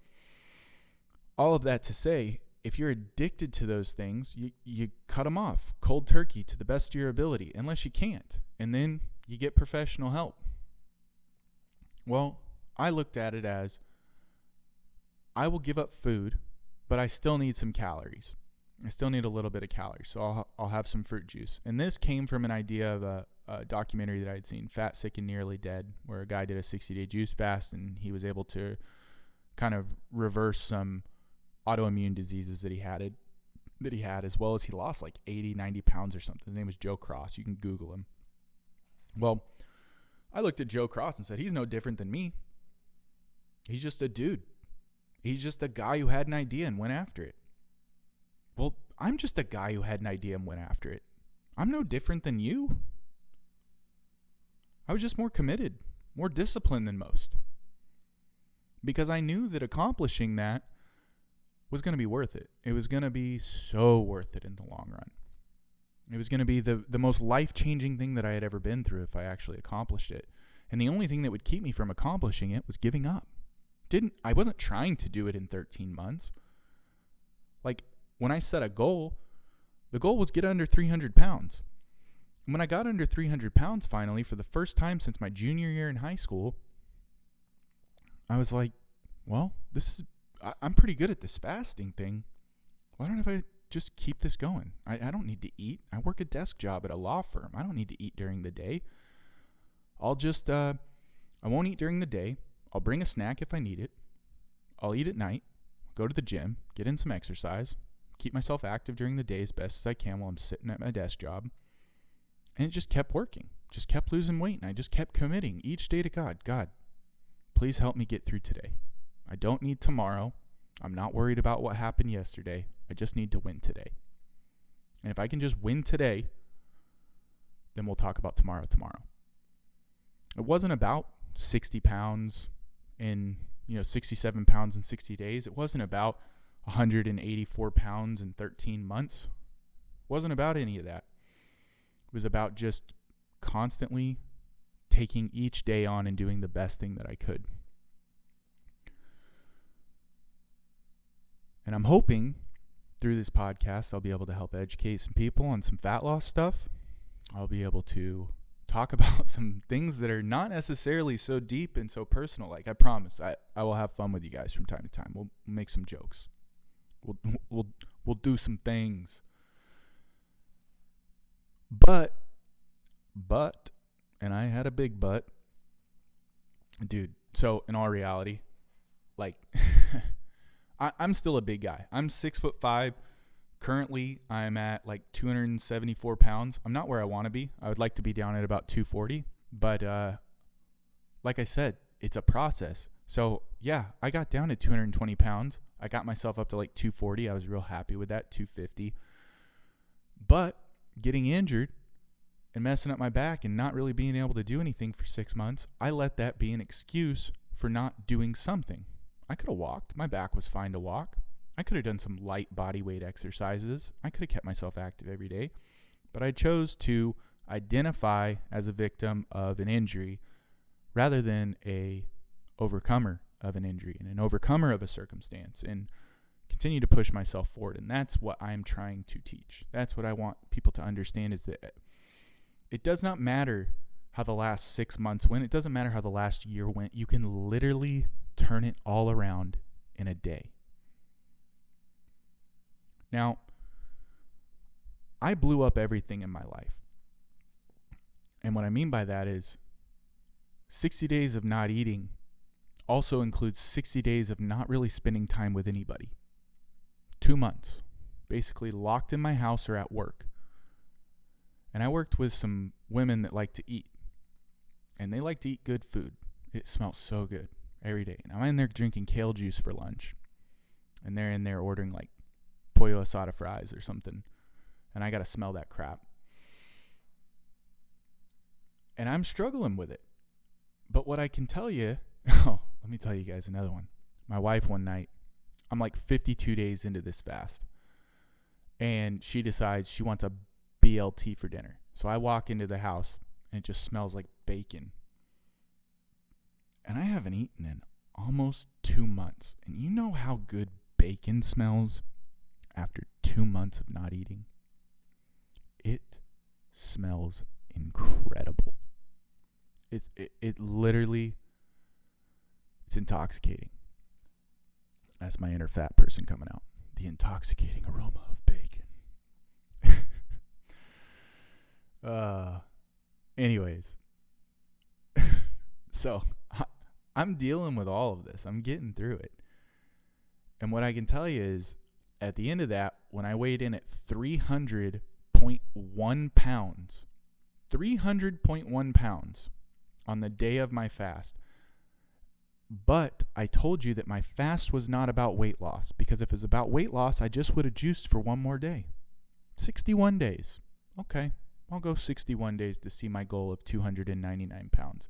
all of that to say, if you're addicted to those things, you cut them off cold turkey to the best of your ability, unless you can't. And then you get professional help. Well, I looked at it as, I will give up food, but I still need some calories. I still need a little bit of calories, so I'll have some fruit juice. And this came from an idea of a documentary that I'd seen, Fat, Sick, and Nearly Dead, where a guy did a 60-day juice fast, and he was able to kind of reverse some autoimmune diseases that he had, as well as he lost like 80, 90 pounds or something. His name was Joe Cross. You can Google him. Well, I looked at Joe Cross and said, he's no different than me. He's just a dude. He's just a guy who had an idea and went after it. Well, I'm just a guy who had an idea and went after it. I'm no different than you. I was just more committed, more disciplined than most. Because I knew that accomplishing that was going to be worth it. It was going to be so worth it in the long run. It was going to be the most life-changing thing that I had ever been through if I actually accomplished it. And the only thing that would keep me from accomplishing it was giving up. I wasn't trying to do it in 13 months. Like, when I set a goal, the goal was get under 300 pounds. And when I got under 300 pounds finally, for the first time since my junior year in high school, I was like, well, I'm pretty good at this fasting thing. Why don't I just keep this going? I don't need to eat. I work a desk job at a law firm. I don't need to eat during the day. I'll just, I won't eat during the day. I'll bring a snack if I need it. I'll eat at night, go to the gym, get in some exercise, keep myself active during the day as best as I can while I'm sitting at my desk job. And it just kept working, just kept losing weight. And I just kept committing each day to God. God, please help me get through today. I don't need tomorrow. I'm not worried about what happened yesterday. I just need to win today. And if I can just win today, then we'll talk about tomorrow. It wasn't about 60 pounds in, 67 pounds in 60 days. It wasn't about 184 pounds in 13 months. It wasn't about any of that. It was about just constantly taking each day on and doing the best thing that I could. And I'm hoping through this podcast, I'll be able to help educate some people on some fat loss stuff. I'll be able to talk about some things that are not necessarily so deep and so personal. Like, I promise, I will have fun with you guys from time to time. We'll make some jokes. We'll do some things. But, and I had a big but, dude. So in all reality, like, I'm still a big guy. I'm 6'5". Currently, I'm at like 274 pounds. I'm not where I want to be. I would like to be down at about 240. But like I said, it's a process. So yeah, I got down to 220 pounds. I got myself up to like 240. I was real happy with that, 250. But getting injured and messing up my back and not really being able to do anything for 6 months, I let that be an excuse for not doing something. I could have walked. My back was fine to walk. I could have done some light body weight exercises. I could have kept myself active every day. But I chose to identify as a victim of an injury rather than a overcomer of an injury and an overcomer of a circumstance, and continue to push myself forward. And that's what I'm trying to teach. That's what I want people to understand, is that it does not matter how the last 6 months went. It doesn't matter how the last year went. You can literally turn it all around in a day. Now, I blew up everything in my life. And what I mean by that is 60 days of not eating also includes 60 days of not really spending time with anybody. 2 months, basically locked in my house or at work. And I worked with some women that like to eat. And they like to eat good food. It smells so good every day. And I'm in there drinking kale juice for lunch. And they're in there ordering like pollo asada fries or something. And I got to smell that crap. And I'm struggling with it. But what I can tell you, let me tell you guys another one. My wife one night, I'm like 52 days into this fast. And she decides she wants a BLT for dinner. So I walk into the house and it just smells like bacon. And I haven't eaten in almost 2 months. And you know how good bacon smells after 2 months of not eating? It smells incredible. It literally, it's intoxicating. That's my inner fat person coming out. The intoxicating aroma of bacon. Anyways. So, I'm dealing with all of this. I'm getting through it. And what I can tell you is, at the end of that, when I weighed in at 300.1 pounds, 300.1 pounds on the day of my fast. But I told you that my fast was not about weight loss, because if it was about weight loss, I just would have juiced for one more day. 61 days. Okay, I'll go 61 days to see my goal of 299 pounds.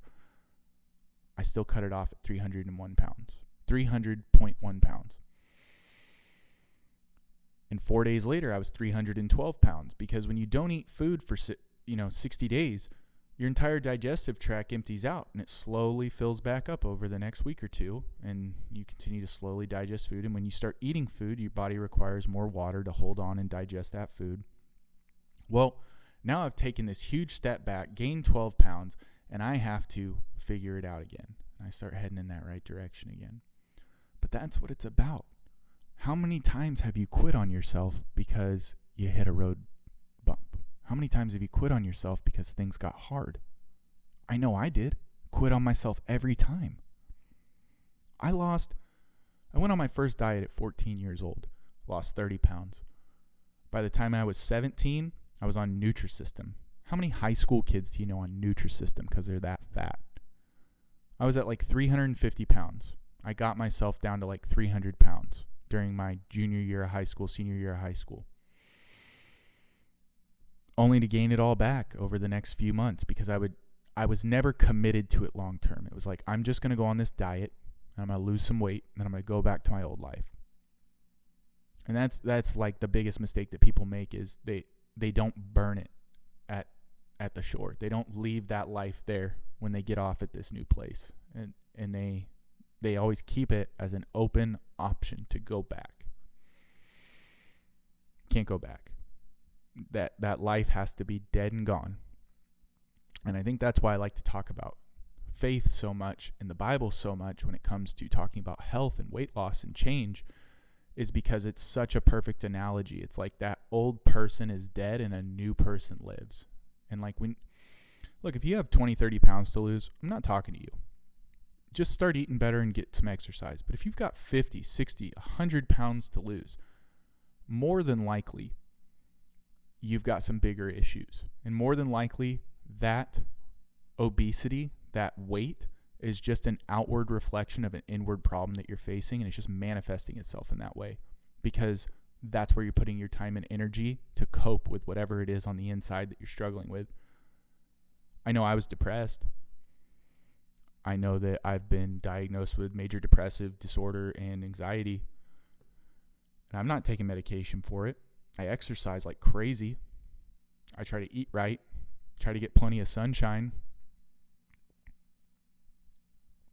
I still cut it off at 301 pounds. 300.1 pounds. And 4 days later, I was 312 pounds, because when you don't eat food for 60 days, your entire digestive tract empties out, and it slowly fills back up over the next week or two, and you continue to slowly digest food. And when you start eating food, your body requires more water to hold on and digest that food. Well, now I've taken this huge step back, gained 12 pounds, and I have to figure it out again. And I start heading in that right direction again. But that's what it's about. How many times have you quit on yourself because you hit a road bump? How many times have you quit on yourself because things got hard? I know I did. Quit on myself every time. I went on my first diet at 14 years old. Lost 30 pounds. By the time I was 17, I was on Nutrisystem. How many high school kids do you know on Nutrisystem because they're that fat? I was at like 350 pounds. I got myself down to like 300 pounds during my junior year of high school, senior year of high school. Only to gain it all back over the next few months, because I was never committed to it long term. It was like, I'm just going to go on this diet, and I'm going to lose some weight, and then I'm going to go back to my old life. And that's like the biggest mistake that people make, is they don't burn it at the shore. They don't leave that life there when they get off at this new place. And they always keep it as an open option to go back. Can't go back. That life has to be dead and gone. And I think that's why I like to talk about faith so much and the Bible so much when it comes to talking about health and weight loss and change, is because it's such a perfect analogy. It's like that old person is dead and a new person lives. And like if you have 20, 30 pounds to lose, I'm not talking to you. Just start eating better and get some exercise. But if you've got 50, 60, 100 pounds to lose, more than likely, you've got some bigger issues. And more than likely, that obesity, that weight, is just an outward reflection of an inward problem that you're facing, and it's just manifesting itself in that way, because that's where you're putting your time and energy to cope with whatever it is on the inside that you're struggling with. I know I was depressed. I know that I've been diagnosed with major depressive disorder and anxiety, and I'm not taking medication for it. I exercise like crazy. I try to eat right, try to get plenty of sunshine,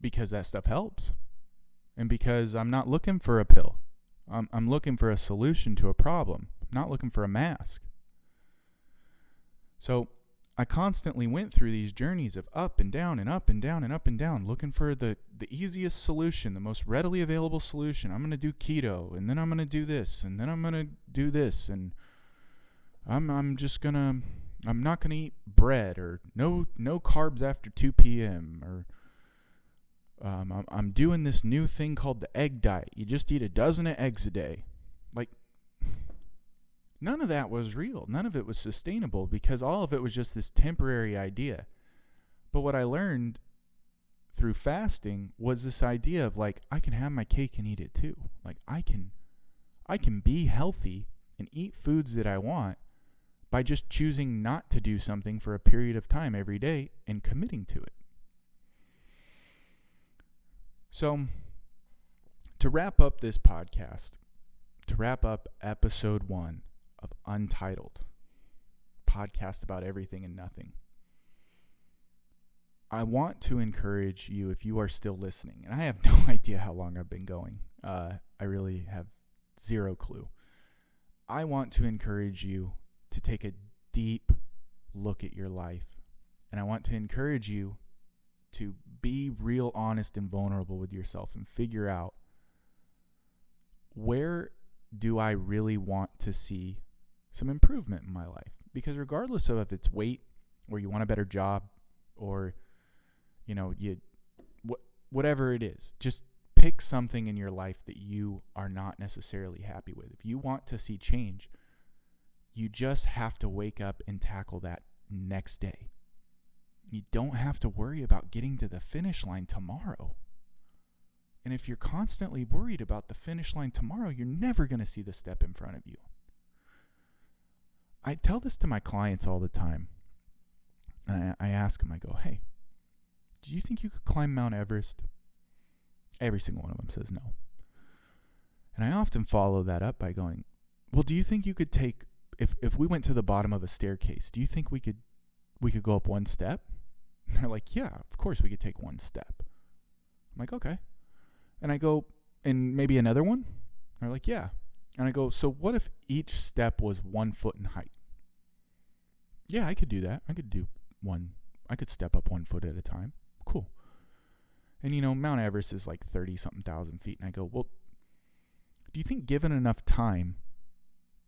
because that stuff helps. And because I'm not looking for a pill. I'm looking for a solution to a problem. I'm not looking for a mask. So I constantly went through these journeys of up and down and up and down and up and down, looking for the easiest solution, the most readily available solution. I'm going to do keto, and then I'm going to do this, and then I'm going to do this, and I'm not going to eat bread, or no carbs after 2 p.m., or I'm doing this new thing called the egg diet. You just eat a dozen of eggs a day. Like, none of that was real. None of it was sustainable, because all of it was just this temporary idea. But what I learned through fasting was this idea of like, I can have my cake and eat it too. Like, I can be healthy and eat foods that I want by just choosing not to do something for a period of time every day and committing to it. So To wrap up this podcast, to wrap up episode 1 of Untitled, podcast about everything and nothing, I want to encourage you, if you are still listening, and I have no idea how long I've been going. I really have zero clue. I want to encourage you to take a deep look at your life, and I want to encourage you to be real honest and vulnerable with yourself and figure out, where do I really want to see some improvement in my life? Because regardless of if it's weight, or you want a better job, or whatever it is, just pick something in your life that you are not necessarily happy with. If you want to see change, you just have to wake up and tackle that next day. You don't have to worry about getting to the finish line tomorrow. And if you're constantly worried about the finish line tomorrow, you're never going to see the step in front of you. I tell this to my clients all the time. And I ask them, I go, hey, do you think you could climb Mount Everest? Every single one of them says no. And I often follow that up by going, well, do you think you could take, if we went to the bottom of a staircase, do you think we could go up one step? And they're like, yeah, of course we could take one step. I'm like, okay. And I go, and maybe another one? They're like, yeah. And I go, so what if each step was 1 foot in height? Yeah, I could do that. I could step up 1 foot at a time. Cool. And Mount Everest is like 30-something thousand feet. And I go, well, do you think given enough time,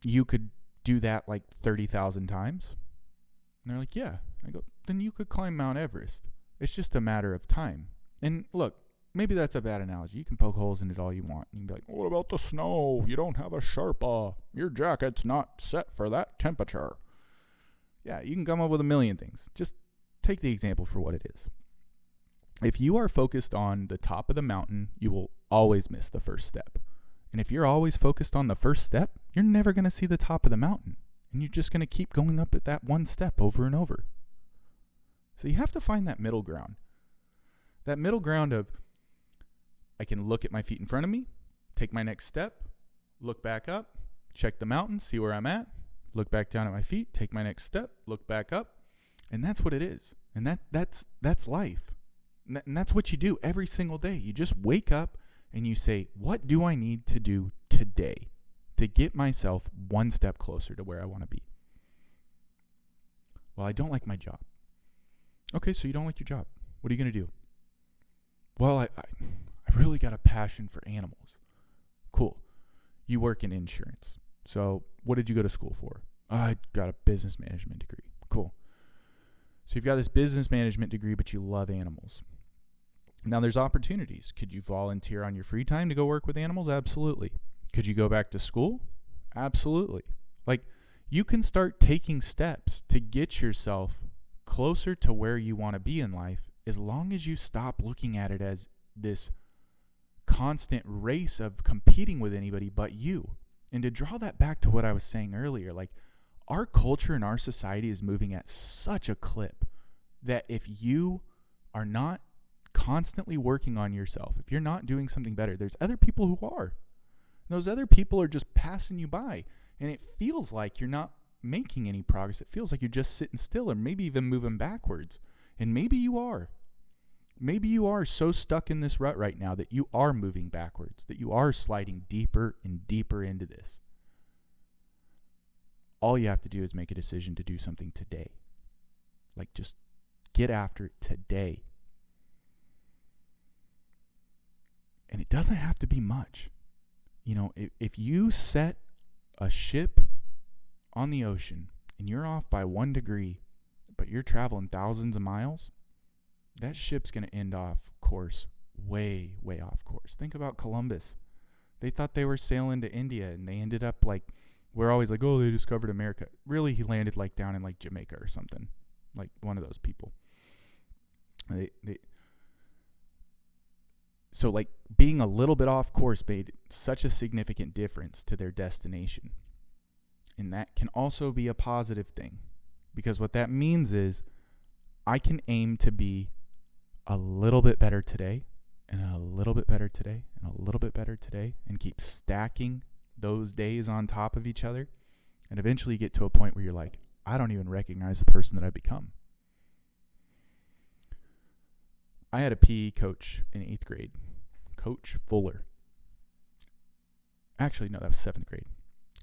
you could do that like 30,000 times? And they're like, yeah. I go, then you could climb Mount Everest. It's just a matter of time. And look, maybe that's a bad analogy. You can poke holes in it all you want. You can be like, what about the snow? You don't have a Sherpa. Your jacket's not set for that temperature. Yeah, you can come up with a million things. Just take the example for what it is. If you are focused on the top of the mountain, you will always miss the first step. And if you're always focused on the first step, you're never going to see the top of the mountain. And you're just going to keep going up at that one step over and over. So you have to find that middle ground. That middle ground of, I can look at my feet in front of me, take my next step, look back up, check the mountain, see where I'm at, look back down at my feet, take my next step, look back up. And that's what it is. And that's life. And that's what you do every single day. You just wake up and you say, what do I need to do today to get myself one step closer to where I want to be? Well, I don't like my job. Okay, so you don't like your job. What are you going to do? Well, I really got a passion for animals. Cool. You work in insurance. So what did you go to school for? I got a business management degree. Cool. So you've got this business management degree, but you love animals. Now there's opportunities. Could you volunteer on your free time to go work with animals? Absolutely. Could you go back to school? Absolutely. Like, you can start taking steps to get yourself closer to where you want to be in life, as long as you stop looking at it as this constant race of competing with anybody but you. And to draw that back to what I was saying earlier, like, our culture and our society is moving at such a clip that if you are not constantly working on yourself, if you're not doing something better, there's other people who are. And those other people are just passing you by. And it feels like you're not making any progress. It feels like you're just sitting still, or maybe even moving backwards. And maybe you are. Maybe you are so stuck in this rut right now that you are moving backwards, that you are sliding deeper and deeper into this. All you have to do is make a decision to do something today. Like, just get after it today. And it doesn't have to be much. If you set a ship on the ocean and you're off by 1 degree, but you're traveling thousands of miles, that ship's going to end off course, way, way off course. Think about Columbus. They thought they were sailing to India, and they ended up like, we're always like, oh, they discovered America. Really, he landed like down in like Jamaica or something, like one of those people. So like being a little bit off course made such a significant difference to their destination. And that can also be a positive thing, because what that means is I can aim to be a little bit better today and a little bit better today and a little bit better today, and keep stacking those days on top of each other. And eventually you get to a point where you're like, I don't even recognize the person that I've become. I had a PE coach in 8th grade, Coach Fuller. Actually, no, that was 7th grade.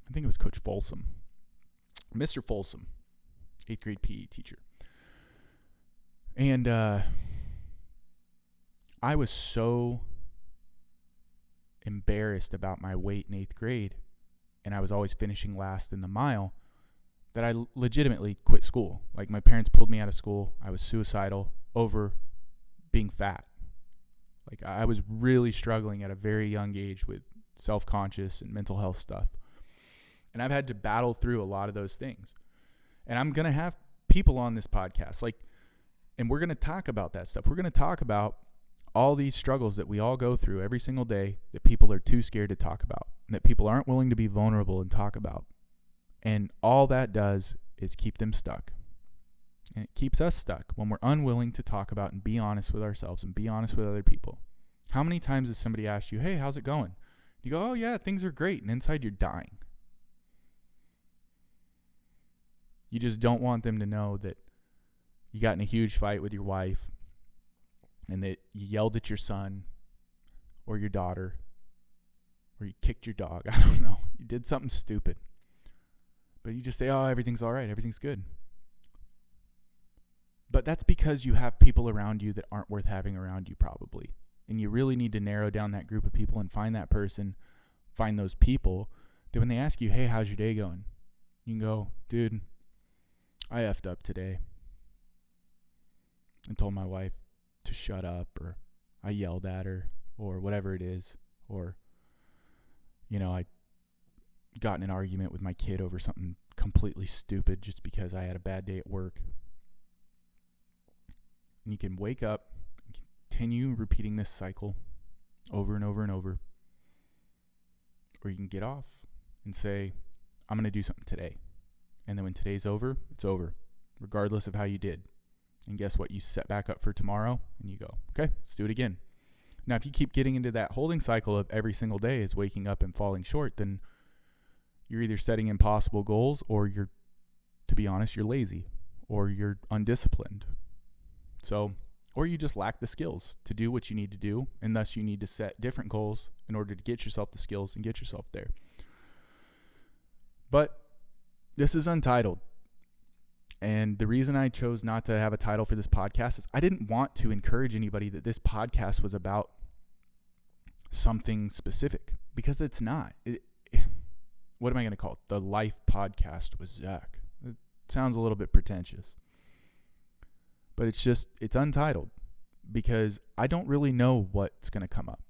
I think it was Coach Folsom. Mr. Folsom, 8th grade PE teacher. And I was so embarrassed about my weight in 8th grade, and I was always finishing last in the mile, that I legitimately quit school. Like, my parents pulled me out of school. I was suicidal over being fat. Like, I was really struggling at a very young age with self-conscious and mental health stuff. And I've had to battle through a lot of those things. And I'm going to have people on this podcast, and we're going to talk about that stuff. We're going to talk about all these struggles that we all go through every single day that people are too scared to talk about, and that people aren't willing to be vulnerable and talk about. And all that does is keep them stuck. And it keeps us stuck when we're unwilling to talk about and be honest with ourselves and be honest with other people. How many times has somebody asked you, hey, how's it going? You go, oh yeah, things are great. And inside you're dying. You just don't want them to know that you got in a huge fight with your wife, and that you yelled at your son or your daughter, or you kicked your dog. I don't know. You did something stupid. But you just say, oh, everything's all right. Everything's good. But that's because you have people around you that aren't worth having around you, probably. And you really need to narrow down that group of people and find that person, find those people that when they ask you, hey, how's your day going? You can go, dude, I effed up today. I told my wife to shut up, or I yelled at her, or whatever it is. Or, I got in an argument with my kid over something completely stupid just because I had a bad day at work. And you can wake up and continue repeating this cycle over and over and over. Or you can get off and say, I'm going to do something today. And then when today's over, it's over, regardless of how you did. And guess what? You set back up for tomorrow and you go, okay, let's do it again. Now, if you keep getting into that holding cycle of every single day is waking up and falling short, then you're either setting impossible goals, or to be honest, you're lazy, or you're undisciplined. So, or you just lack the skills to do what you need to do, and thus you need to set different goals in order to get yourself the skills and get yourself there. But this is Untitled. And the reason I chose not to have a title for this podcast is I didn't want to encourage anybody that this podcast was about something specific, because it's not. What am I going to call it? The Life Podcast with Zach. It sounds a little bit pretentious. But it's untitled because I don't really know what's going to come up.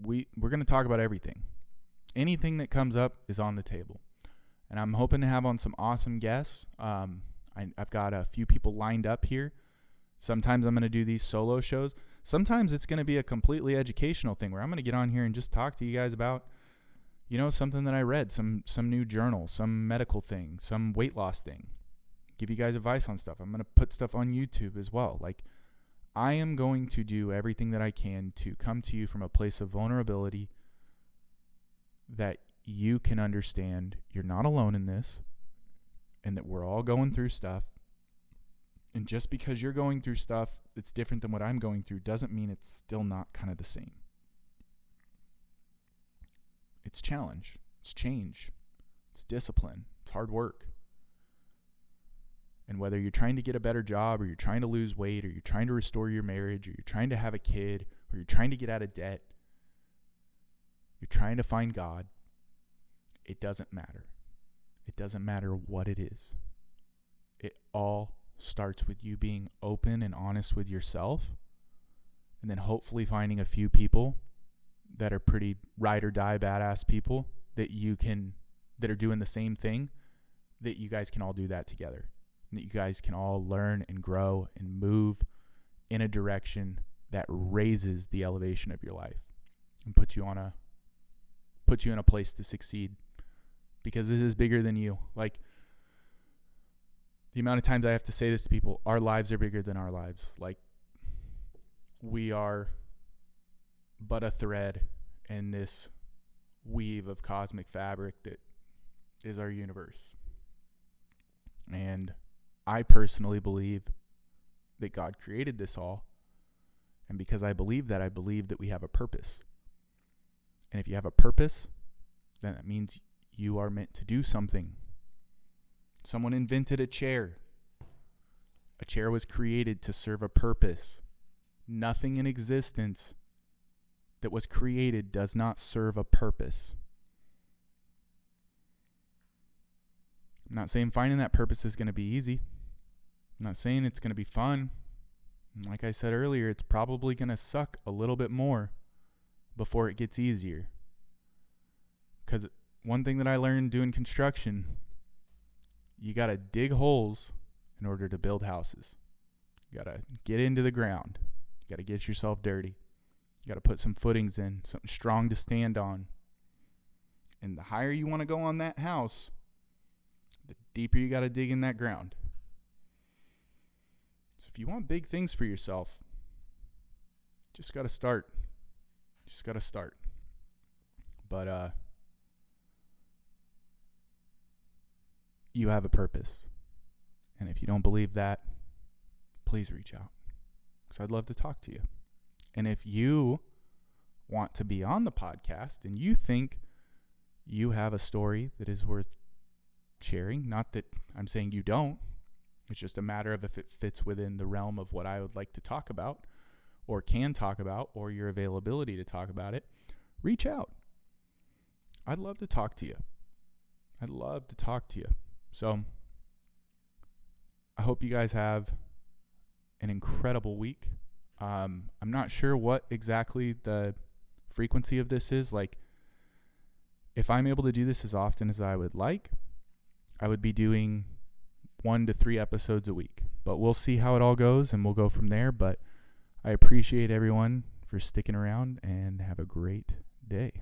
We're going to talk about everything. Anything that comes up is on the table. And I'm hoping to have on some awesome guests. I've got a few people lined up here. Sometimes I'm going to do these solo shows. Sometimes it's going to be a completely educational thing where I'm going to get on here and just talk to you guys about, something that I read, some new journal, some medical thing, some weight loss thing. Give you guys advice on stuff. I'm going to put stuff on YouTube as well. I am going to do everything that I can to come to you from a place of vulnerability that you can understand you're not alone in this, and that we're all going through stuff. And just because you're going through stuff that's different than what I'm going through doesn't mean it's still not kind of the same. It's challenge. It's change. It's discipline. It's hard work. And whether you're trying to get a better job, or you're trying to lose weight, or you're trying to restore your marriage, or you're trying to have a kid, or you're trying to get out of debt, you're trying to find God, it doesn't matter. It doesn't matter what it is. It all starts with you being open and honest with yourself, and then hopefully finding a few people that are pretty ride or die badass people that are doing the same thing, that you guys can all do that together. And that you guys can all learn and grow and move in a direction that raises the elevation of your life and put you in a place to succeed. Because this is bigger than you. The amount of times I have to say this to people, our lives are bigger than our lives. We are but a thread in this weave of cosmic fabric that is our universe. And I personally believe that God created this all. And because I believe that we have a purpose. And if you have a purpose, then that means you are meant to do something. Someone invented a chair. A chair was created to serve a purpose. Nothing in existence that was created does not serve a purpose. I'm not saying finding that purpose is going to be easy. I'm not saying it's going to be fun. And like I said earlier, it's probably going to suck a little bit more before it gets easier. Because one thing that I learned doing construction, you got to dig holes in order to build houses. You got to get into the ground. You got to get yourself dirty. You got to put some footings in, something strong to stand on. And the higher you want to go on that house, the deeper you got to dig in that ground. So if you want big things for yourself, just got to start. Just got to start. But you have a purpose. And if you don't believe that, please reach out, because I'd love to talk to you. And if you want to be on the podcast and you think you have a story that is worth sharing, not that I'm saying you don't, it's just a matter of if it fits within the realm of what I would like to talk about or can talk about, or your availability to talk about it, reach out. I'd love to talk to you. I'd love to talk to you. So I hope you guys have an incredible week. I'm not sure what exactly the frequency of this is. Like, if I'm able to do this as often as I would like, I would be doing 1 to 3 episodes a week. But we'll see how it all goes, and we'll go from there. But I appreciate everyone for sticking around, and have a great day.